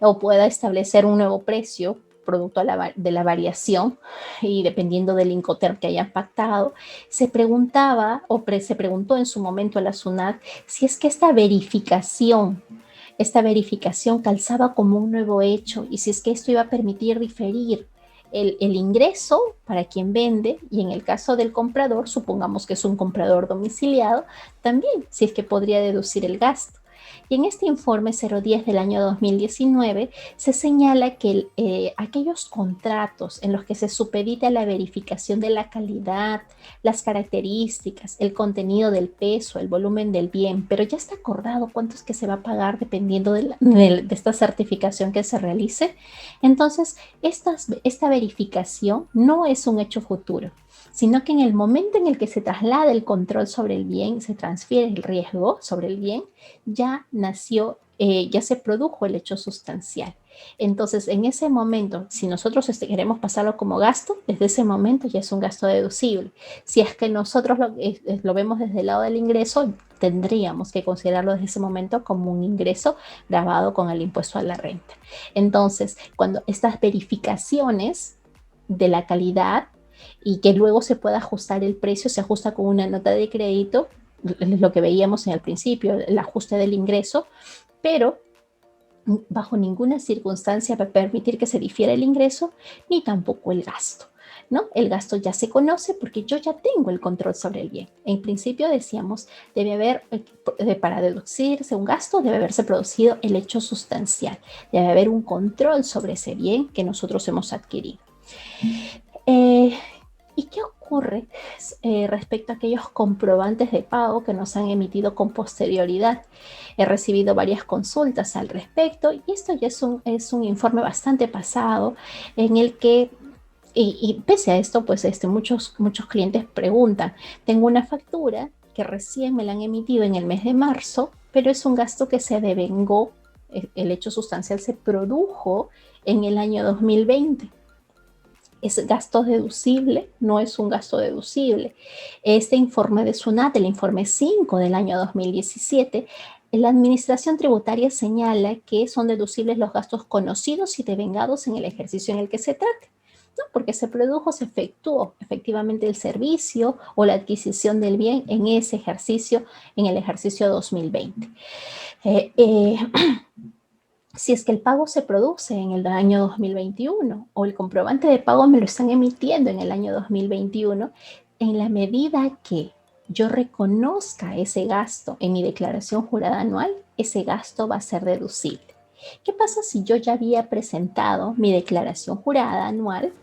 o pueda establecer un nuevo precio producto de la variación y dependiendo del Incoterm que hayan pactado, se preguntaba se preguntó en su momento a la SUNAT si es que esta verificación calzaba como un nuevo hecho y si es que esto iba a permitir diferir el ingreso para quien vende y en el caso del comprador, supongamos que es un comprador domiciliado, también si es que podría deducir el gasto. Y en este informe 010 del año 2019 se señala que aquellos contratos en los que se supedita la verificación de la calidad, las características, el contenido del peso, el volumen del bien, pero ya está acordado cuánto es que se va a pagar dependiendo de esta certificación que se realice. Entonces, esta verificación no es un hecho futuro, sino que en el momento en el que se traslada el control sobre el bien, se transfiere el riesgo sobre el bien, ya nació ya se produjo el hecho sustancial. Entonces, en ese momento, si nosotros queremos pasarlo como gasto, desde ese momento ya es un gasto deducible. Si es que nosotros lo vemos desde el lado del ingreso, tendríamos que considerarlo desde ese momento como un ingreso grabado con el impuesto a la renta. Entonces, cuando estas verificaciones de la calidad y que luego se pueda ajustar el precio, se ajusta con una nota de crédito, lo que veíamos en el principio, el ajuste del ingreso, pero bajo ninguna circunstancia va a permitir que se difiera el ingreso ni tampoco el gasto, ¿no? El gasto ya se conoce porque yo ya tengo el control sobre el bien. En principio decíamos, debe haber, para deducirse un gasto, debe haberse producido el hecho sustancial, debe haber un control sobre ese bien que nosotros hemos adquirido. ¿Y qué ocurre respecto a aquellos comprobantes de pago que nos han emitido con posterioridad? He recibido varias consultas al respecto y esto ya es un informe bastante pasado en el que, y pese a esto, pues muchos clientes preguntan, tengo una factura que recién me la han emitido en el mes de marzo, pero es un gasto que se devengó, el hecho sustancial se produjo en el año 2020. ¿Es gasto deducible? No es un gasto deducible. Este informe de SUNAT, el informe 5 del año 2017, la Administración Tributaria señala que son deducibles los gastos conocidos y devengados en el ejercicio en el que se trate, ¿no? Porque se produjo, se efectuó efectivamente el servicio o la adquisición del bien en ese ejercicio, en el ejercicio 2020. Si es que el pago se produce en el año 2021 o el comprobante de pago me lo están emitiendo en el año 2021, en la medida que yo reconozca ese gasto en mi declaración jurada anual, ese gasto va a ser deducible. ¿Qué pasa si yo ya había presentado mi declaración jurada anual?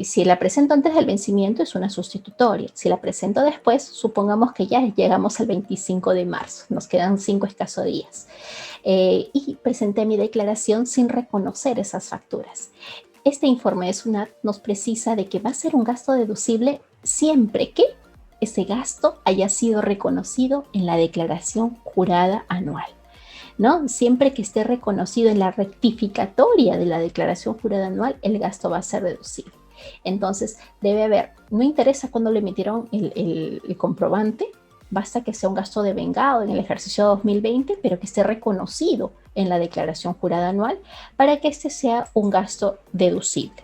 Si la presento antes del vencimiento es una sustitutoria. Si la presento después, supongamos que ya llegamos al 25 de marzo, nos quedan 5 escasos días. Y presenté mi declaración sin reconocer esas facturas. Este informe de SUNAT nos precisa de que va a ser un gasto deducible siempre que ese gasto haya sido reconocido en la declaración jurada anual, ¿no? Siempre que esté reconocido en la rectificatoria de la declaración jurada anual, el gasto va a ser deducible. Entonces, debe haber, no interesa cuándo le emitieron el comprobante, basta que sea un gasto devengado en el ejercicio 2020, pero que esté reconocido en la declaración jurada anual para que este sea un gasto deducible.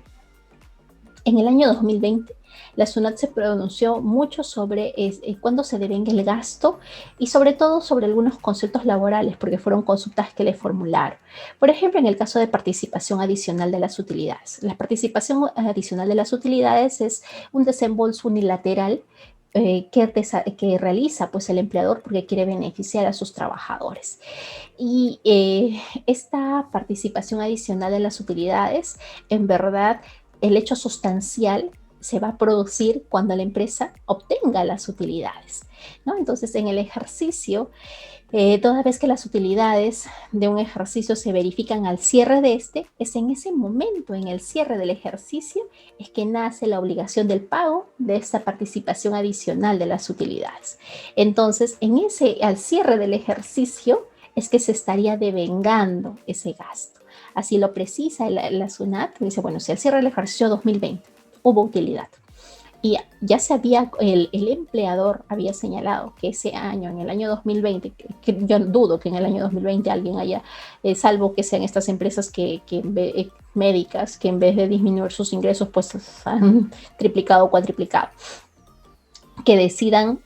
En el año 2020, la SUNAT se pronunció mucho sobre cuándo se devenga el gasto y sobre todo sobre algunos conceptos laborales, porque fueron consultas que le formularon. Por ejemplo, en el caso de participación adicional de las utilidades. La participación adicional de las utilidades es un desembolso unilateral que realiza pues, el empleador porque quiere beneficiar a sus trabajadores. Y esta participación adicional de las utilidades, en verdad, el hecho sustancial se va a producir cuando la empresa obtenga las utilidades, ¿no? Entonces, en el ejercicio, toda vez que las utilidades de un ejercicio se verifican al cierre de este, es en ese momento, en el cierre del ejercicio, es que nace la obligación del pago de esta participación adicional de las utilidades. Entonces, al cierre del ejercicio, es que se estaría devengando ese gasto. Así lo precisa la SUNAT, dice, bueno, si al cierre del ejercicio 2020 hubo utilidad y ya se había, el empleador había señalado que ese año, en el año 2020, que yo dudo que en el año 2020 alguien haya, salvo que sean estas empresas médicas, que en vez de disminuir sus ingresos, pues han triplicado o cuatriplicado, que decidan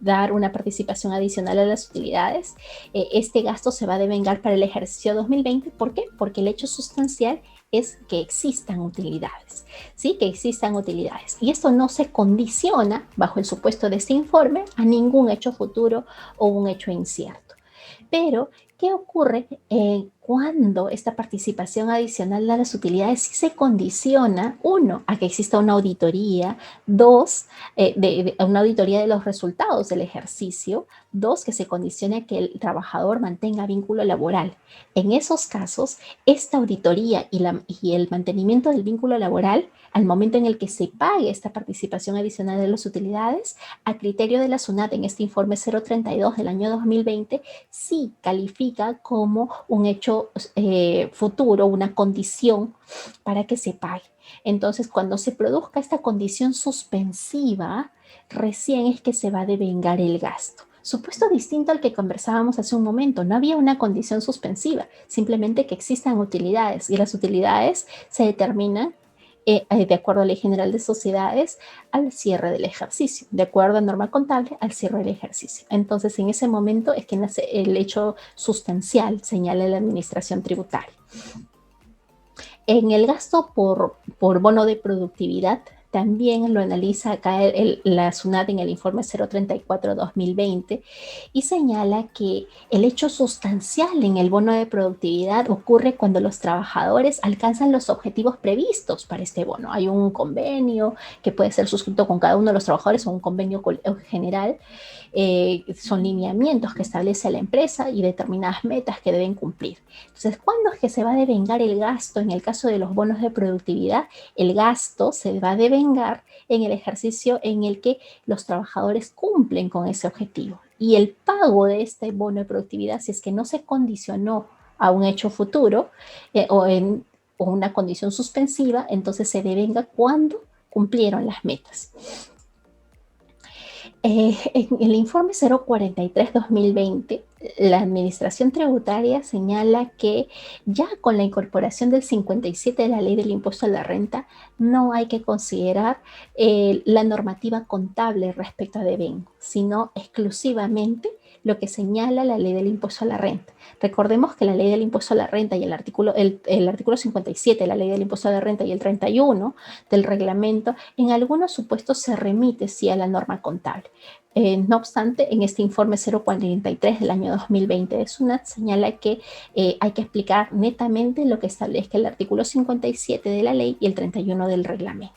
dar una participación adicional a las utilidades, este gasto se va a devengar para el ejercicio 2020. ¿Por qué? Porque el hecho sustancial es que existan utilidades, ¿sí? Que existan utilidades. Y esto no se condiciona, bajo el supuesto de este informe, a ningún hecho futuro o un hecho incierto. Pero, ¿qué ocurre cuando esta participación adicional de las utilidades sí se condiciona, uno, a que exista una auditoría, dos, una auditoría de los resultados del ejercicio, dos, que se condicione a que el trabajador mantenga vínculo laboral. En esos casos, esta auditoría y el mantenimiento del vínculo laboral, al momento en el que se pague esta participación adicional de las utilidades, a criterio de la SUNAT en este informe 032 del año 2020, sí califica como un hecho futuro, una condición para que se pague. Entonces, cuando se produzca esta condición suspensiva, recién es que se va a devengar el gasto. Supuesto distinto al que conversábamos hace un momento, no había una condición suspensiva, simplemente que existan utilidades y las utilidades se determinan de acuerdo a la Ley General de Sociedades al cierre del ejercicio, de acuerdo a norma contable al cierre del ejercicio. Entonces, en ese momento es que nace el hecho sustancial, señala la Administración Tributaria. En el gasto por bono de productividad, también lo analiza acá la SUNAT en el informe 034-2020 y señala que el hecho sustancial en el bono de productividad ocurre cuando los trabajadores alcanzan los objetivos previstos para este bono. Hay un convenio que puede ser suscrito con cada uno de los trabajadores o un convenio general. Son lineamientos que establece la empresa y determinadas metas que deben cumplir. Entonces, ¿cuándo es que se va a devengar el gasto? En el caso de los bonos de productividad, el gasto se va a devengar en el ejercicio en el que los trabajadores cumplen con ese objetivo. Y el pago de este bono de productividad, si es que no se condicionó a un hecho futuro o una condición suspensiva, entonces se devenga cuando cumplieron las metas. En el informe 043-2020, la Administración Tributaria señala que ya con la incorporación del 57 de la Ley del Impuesto a la Renta, no hay que considerar la normativa contable respecto a devengo, sino exclusivamente lo que señala la Ley del Impuesto a la Renta. Recordemos que la Ley del Impuesto a la Renta y el artículo 57 de la Ley del Impuesto a la Renta y el 31 del reglamento, en algunos supuestos se remite sí a la norma contable. No obstante, en este informe 043 del año 2020 de SUNAT señala que hay que explicar netamente lo que establezca el artículo 57 de la ley y el 31 del reglamento.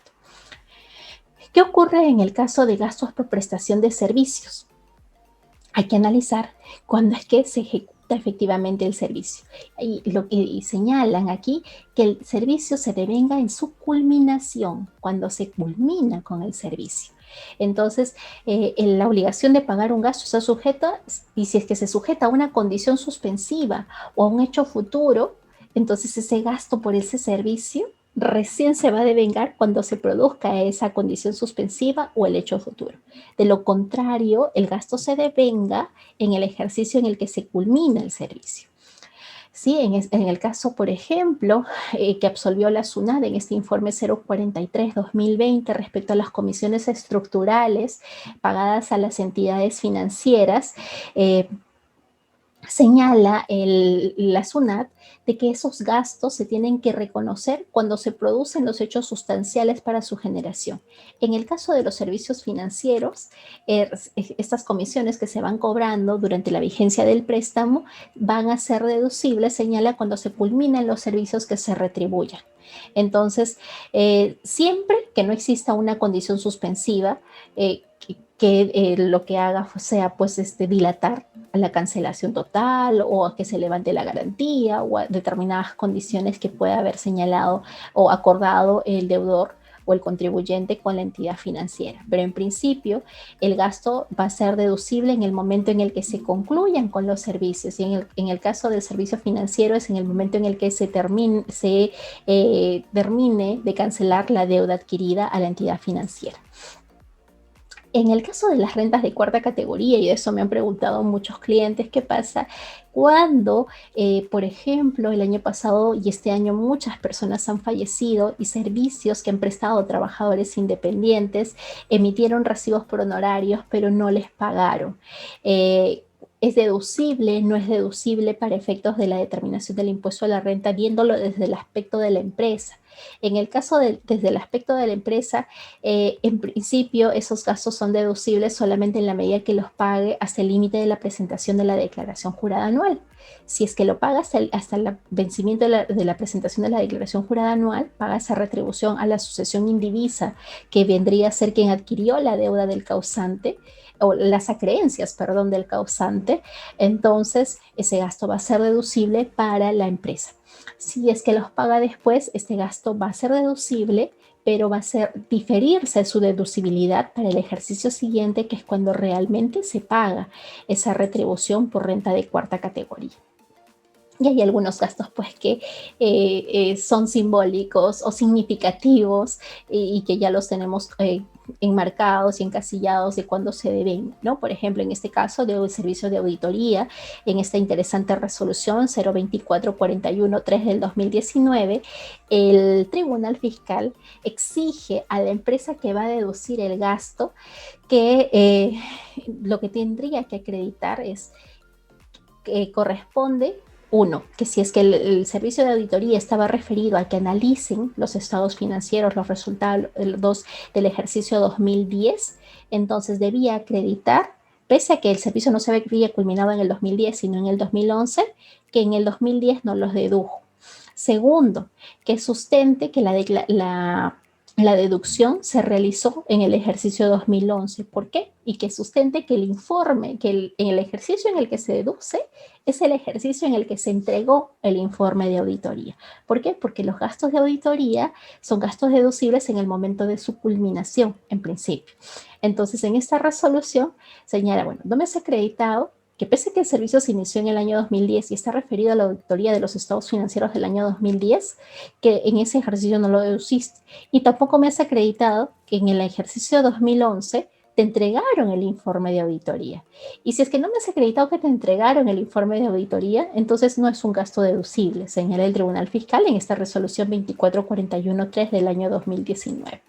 ¿Qué ocurre en el caso de gastos por prestación de servicios? Hay que analizar cuándo es que se ejecuta efectivamente el servicio. Y señalan aquí que el servicio se devenga en su culminación, cuando se culmina con el servicio. Entonces, la obligación de pagar un gasto está sujeta, y si es que se sujeta a una condición suspensiva o a un hecho futuro, entonces ese gasto por ese servicio recién se va a devengar cuando se produzca esa condición suspensiva o el hecho futuro. De lo contrario, el gasto se devenga en el ejercicio en el que se culmina el servicio. Sí, en el caso, por ejemplo, que absolvió la SUNAT en este informe 043-2020 respecto a las comisiones estructurales pagadas a las entidades financieras, señala la SUNAT de que esos gastos se tienen que reconocer cuando se producen los hechos sustanciales para su generación. En el caso de los servicios financieros, estas comisiones que se van cobrando durante la vigencia del préstamo van a ser deducibles, señala, cuando se culminan los servicios que se retribuyan. Entonces, siempre que no exista una condición suspensiva, que lo que haga sea pues dilatar a la cancelación total o a que se levante la garantía o a determinadas condiciones que pueda haber señalado o acordado el deudor o el contribuyente con la entidad financiera. Pero en principio el gasto va a ser deducible en el momento en el que se concluyan con los servicios y en el caso del servicio financiero es en el momento en el que se termine de cancelar la deuda adquirida a la entidad financiera. En el caso de las rentas de cuarta categoría, y de eso me han preguntado muchos clientes, ¿qué pasa cuando, por ejemplo, el año pasado y este año muchas personas han fallecido y servicios que han prestado trabajadores independientes emitieron recibos por honorarios, pero no les pagaron? ¿Es deducible? ¿No es deducible para efectos de la determinación del impuesto a la renta, viéndolo desde el aspecto de la empresa? En el caso desde el aspecto de la empresa, en principio esos gastos son deducibles solamente en la medida que los pague hasta el límite de la presentación de la declaración jurada anual. Si es que lo paga hasta el vencimiento de la presentación de la declaración jurada anual, paga esa retribución a la sucesión indivisa, que vendría a ser quien adquirió la deuda del causante, o las acreencias, perdón, del causante. Entonces ese gasto va a ser deducible para la empresa. Si es que los paga después, este gasto va a ser deducible, pero va a ser diferirse su deducibilidad para el ejercicio siguiente, que es cuando realmente se paga esa retribución por renta de cuarta categoría. Y hay algunos gastos pues que son simbólicos o significativos, y que ya los tenemos enmarcados y encasillados de cuándo se deben, ¿no? Por ejemplo, en este caso del servicio de auditoría, en esta interesante resolución 02441-3 del 2019, el Tribunal Fiscal exige a la empresa que va a deducir el gasto que lo que tendría que acreditar es que corresponde. Uno, que si es que el servicio de auditoría estaba referido a que analicen los estados financieros, los resultados del ejercicio 2010, entonces debía acreditar, pese a que el servicio no se había culminado en el 2010, sino en el 2011, que en el 2010 no los dedujo. Segundo, que sustente que la deducción se realizó en el ejercicio 2011. ¿Por qué? Y que sustente que el informe, en el ejercicio en el que se deduce, es el ejercicio en el que se entregó el informe de auditoría. ¿Por qué? Porque los gastos de auditoría son gastos deducibles en el momento de su culminación, en principio. Entonces, en esta resolución señala, bueno, no me has acreditado que pese a que el servicio se inició en el año 2010 y está referido a la auditoría de los estados financieros del año 2010, que en ese ejercicio no lo deduciste. Y tampoco me has acreditado que en el ejercicio 2011 te entregaron el informe de auditoría. Y si es que no me has acreditado que te entregaron el informe de auditoría, entonces no es un gasto deducible, señala el Tribunal Fiscal en esta resolución 2441-3 del año 2019.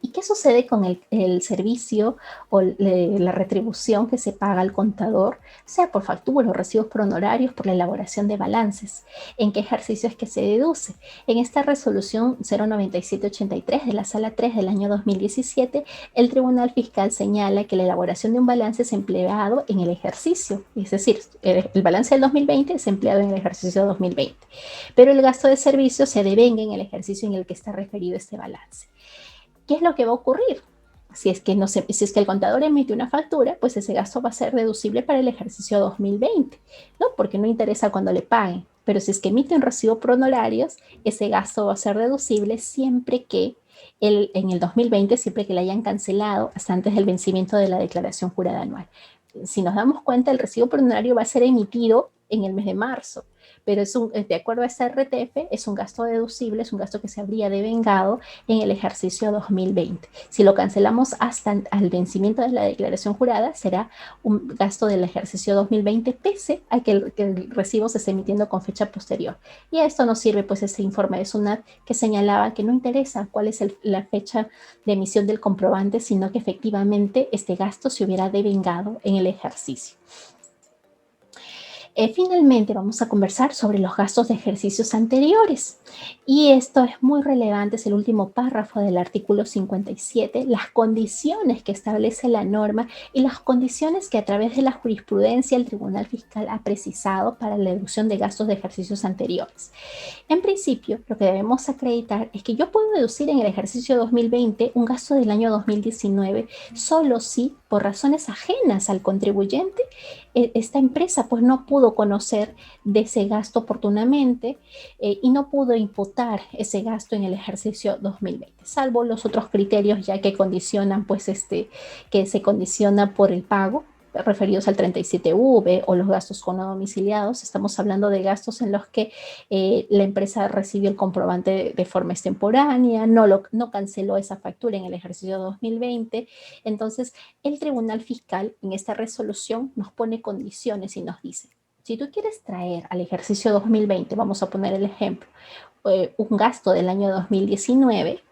¿Y qué sucede con el servicio o la retribución que se paga al contador, sea por facturas o recibos por honorarios por la elaboración de balances? ¿En qué ejercicio es que se deduce? En esta resolución 09783 de la Sala 3 del año 2017, el Tribunal Fiscal señala que la elaboración de un balance es empleado en el ejercicio, es decir, el balance del 2020 es empleado en el ejercicio 2020, pero el gasto de servicio se devenga en el ejercicio en el que está referido este balance. ¿Qué es lo que va a ocurrir? Si es que el contador emite una factura, pues ese gasto va a ser deducible para el ejercicio 2020, ¿no? Porque no interesa cuando le paguen. Pero si es que emite un recibo por honorarios, ese gasto va a ser deducible siempre que en el 2020, siempre que le hayan cancelado hasta antes del vencimiento de la declaración jurada anual. Si nos damos cuenta, el recibo por honorario va a ser emitido en el mes de marzo, pero de acuerdo a esta RTF, es un gasto deducible, es un gasto que se habría devengado en el ejercicio 2020. Si lo cancelamos hasta el vencimiento de la declaración jurada, será un gasto del ejercicio 2020, pese a que el recibo se esté emitiendo con fecha posterior. Y a esto nos sirve pues ese informe de SUNAT que señalaba que no interesa cuál es la fecha de emisión del comprobante, sino que efectivamente este gasto se hubiera devengado en el ejercicio. Finalmente, vamos a conversar sobre los gastos de ejercicios anteriores. Y esto es muy relevante, es el último párrafo del artículo 57, las condiciones que establece la norma y las condiciones que a través de la jurisprudencia el Tribunal Fiscal ha precisado para la deducción de gastos de ejercicios anteriores. En principio, lo que debemos acreditar es que yo puedo deducir en el ejercicio 2020 un gasto del año 2019 solo si, por razones ajenas al contribuyente, esta empresa pues no pudo conocer de ese gasto oportunamente y no pudo imputar ese gasto en el ejercicio 2020, salvo los otros criterios ya que condicionan pues que se condiciona por el pago referidos al 37V o los gastos con no domiciliados. Estamos hablando de gastos en los que la empresa recibió el comprobante de forma extemporánea, no canceló esa factura en el ejercicio 2020. Entonces, el Tribunal Fiscal en esta resolución nos pone condiciones y nos dice, si tú quieres traer al ejercicio 2020, vamos a poner el ejemplo, un gasto del año 2019,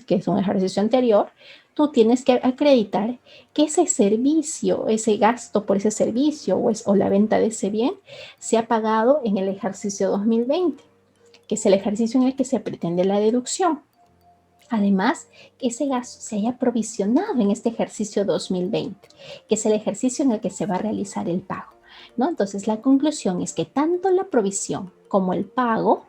que es un ejercicio anterior, tú tienes que acreditar que ese servicio, ese gasto por ese servicio o la venta de ese bien se ha pagado en el ejercicio 2020, que es el ejercicio en el que se pretende la deducción. Además, que ese gasto se haya provisionado en este ejercicio 2020, que es el ejercicio en el que se va a realizar el pago. ¿no? Entonces, la conclusión es que tanto la provisión como el pago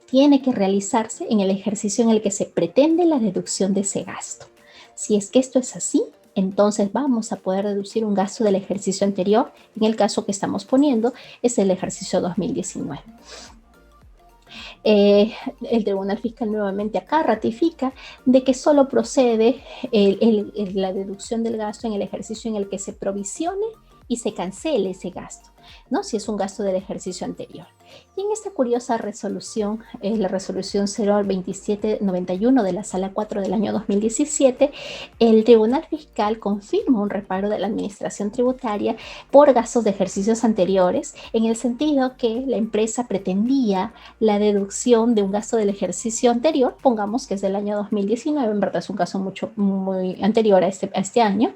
tiene que realizarse en el ejercicio en el que se pretende la deducción de ese gasto. Si es que esto es así, entonces vamos a poder deducir un gasto del ejercicio anterior. En el caso que estamos poniendo es el ejercicio 2019. Eh, el Tribunal Fiscal nuevamente acá ratifica de que solo procede la deducción del gasto en el ejercicio en el que se provisione y se cancele ese gasto, ¿no? Si es un gasto del ejercicio anterior. Y en esta curiosa resolución, la resolución 02791 de la Sala 4 del año 2017, el Tribunal Fiscal confirma un reparo de la Administración Tributaria por gastos de ejercicios anteriores, en el sentido que la empresa pretendía la deducción de un gasto del ejercicio anterior, pongamos que es del año 2019, en verdad es un caso muy anterior a este año,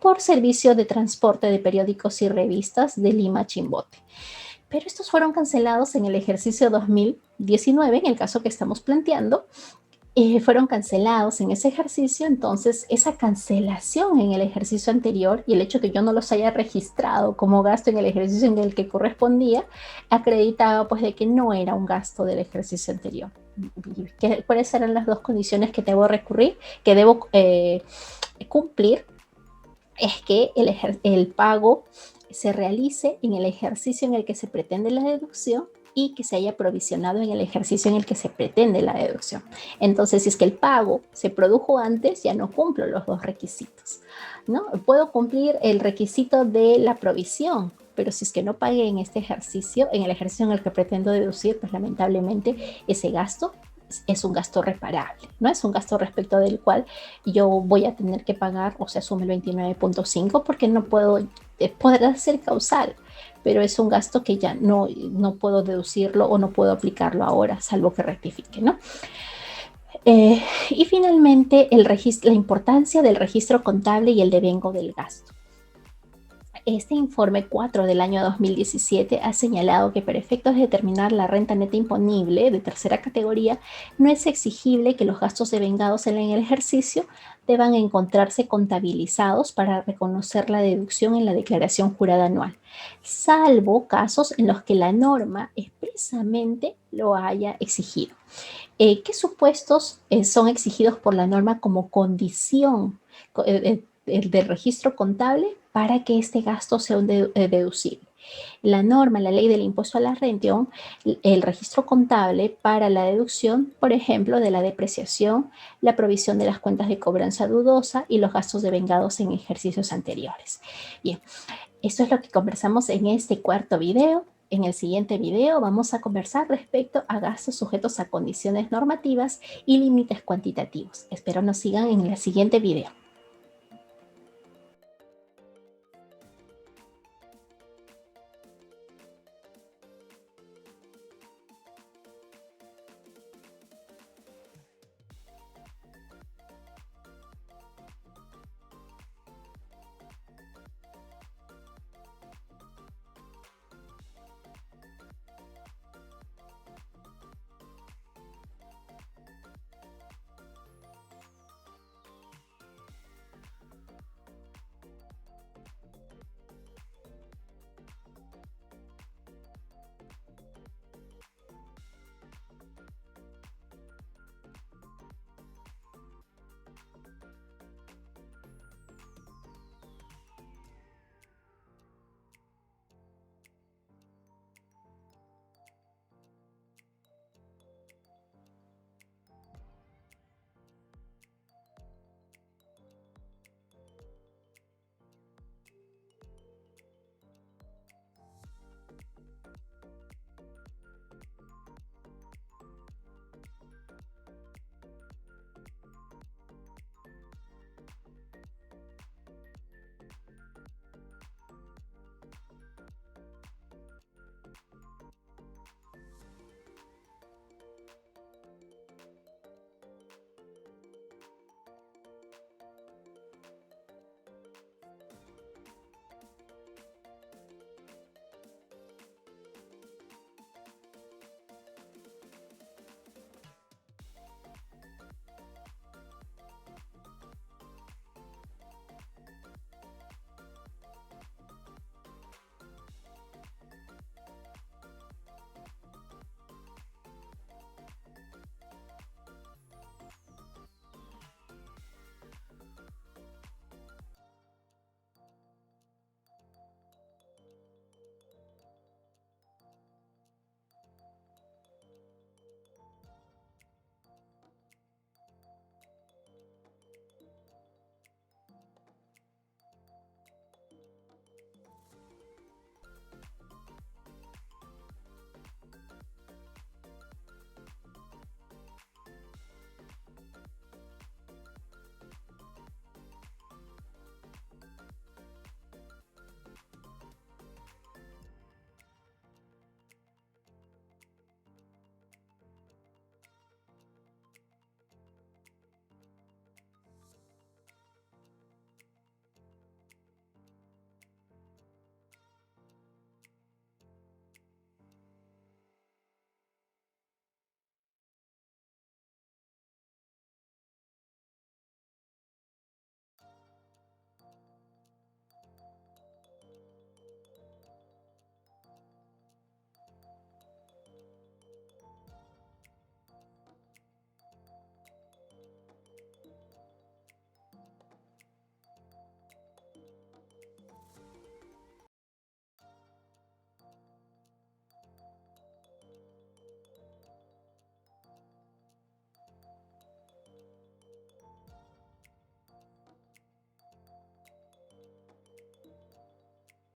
por servicio de transporte de periódicos y revistas de Lima a Chimbote. Pero estos fueron cancelados en el ejercicio 2019, en el caso que estamos planteando, fueron cancelados en ese ejercicio. Entonces esa cancelación en el ejercicio anterior y el hecho que yo no los haya registrado como gasto en el ejercicio en el que correspondía, acreditaba pues de que no era un gasto del ejercicio anterior. ¿Cuáles eran las dos condiciones que debo recurrir, que debo cumplir? Es que el pago se realice en el ejercicio en el que se pretende la deducción y que se haya provisionado en el ejercicio en el que se pretende la deducción. Entonces, si es que el pago se produjo antes, ya no cumplo los dos requisitos, ¿no? Puedo cumplir el requisito de la provisión, pero si es que no pagué en este ejercicio, en el ejercicio en el que pretendo deducir, pues lamentablemente ese gasto es un gasto reparable, ¿no? Es un gasto respecto del cual yo voy a tener que pagar, o se asume el 29.5 porque no puedo, podrá ser causal, pero es un gasto que ya no puedo deducirlo o no puedo aplicarlo ahora, salvo que rectifique, ¿no? Y finalmente, la importancia del registro contable y el devengo del gasto. Este informe 4 del año 2017 ha señalado que para efectos de determinar la renta neta imponible de tercera categoría, no es exigible que los gastos devengados en el ejercicio deban encontrarse contabilizados para reconocer la deducción en la declaración jurada anual, salvo casos en los que la norma expresamente lo haya exigido. ¿Qué supuestos son exigidos por la norma como condición del registro contable para que este gasto sea deducible? La norma, la ley del impuesto a la renta, el registro contable para la deducción, por ejemplo, de la depreciación, la provisión de las cuentas de cobranza dudosa y los gastos devengados en ejercicios anteriores. Bien, esto es lo que conversamos en este cuarto video. En el siguiente video vamos a conversar respecto a gastos sujetos a condiciones normativas y límites cuantitativos. Espero nos sigan en el siguiente video.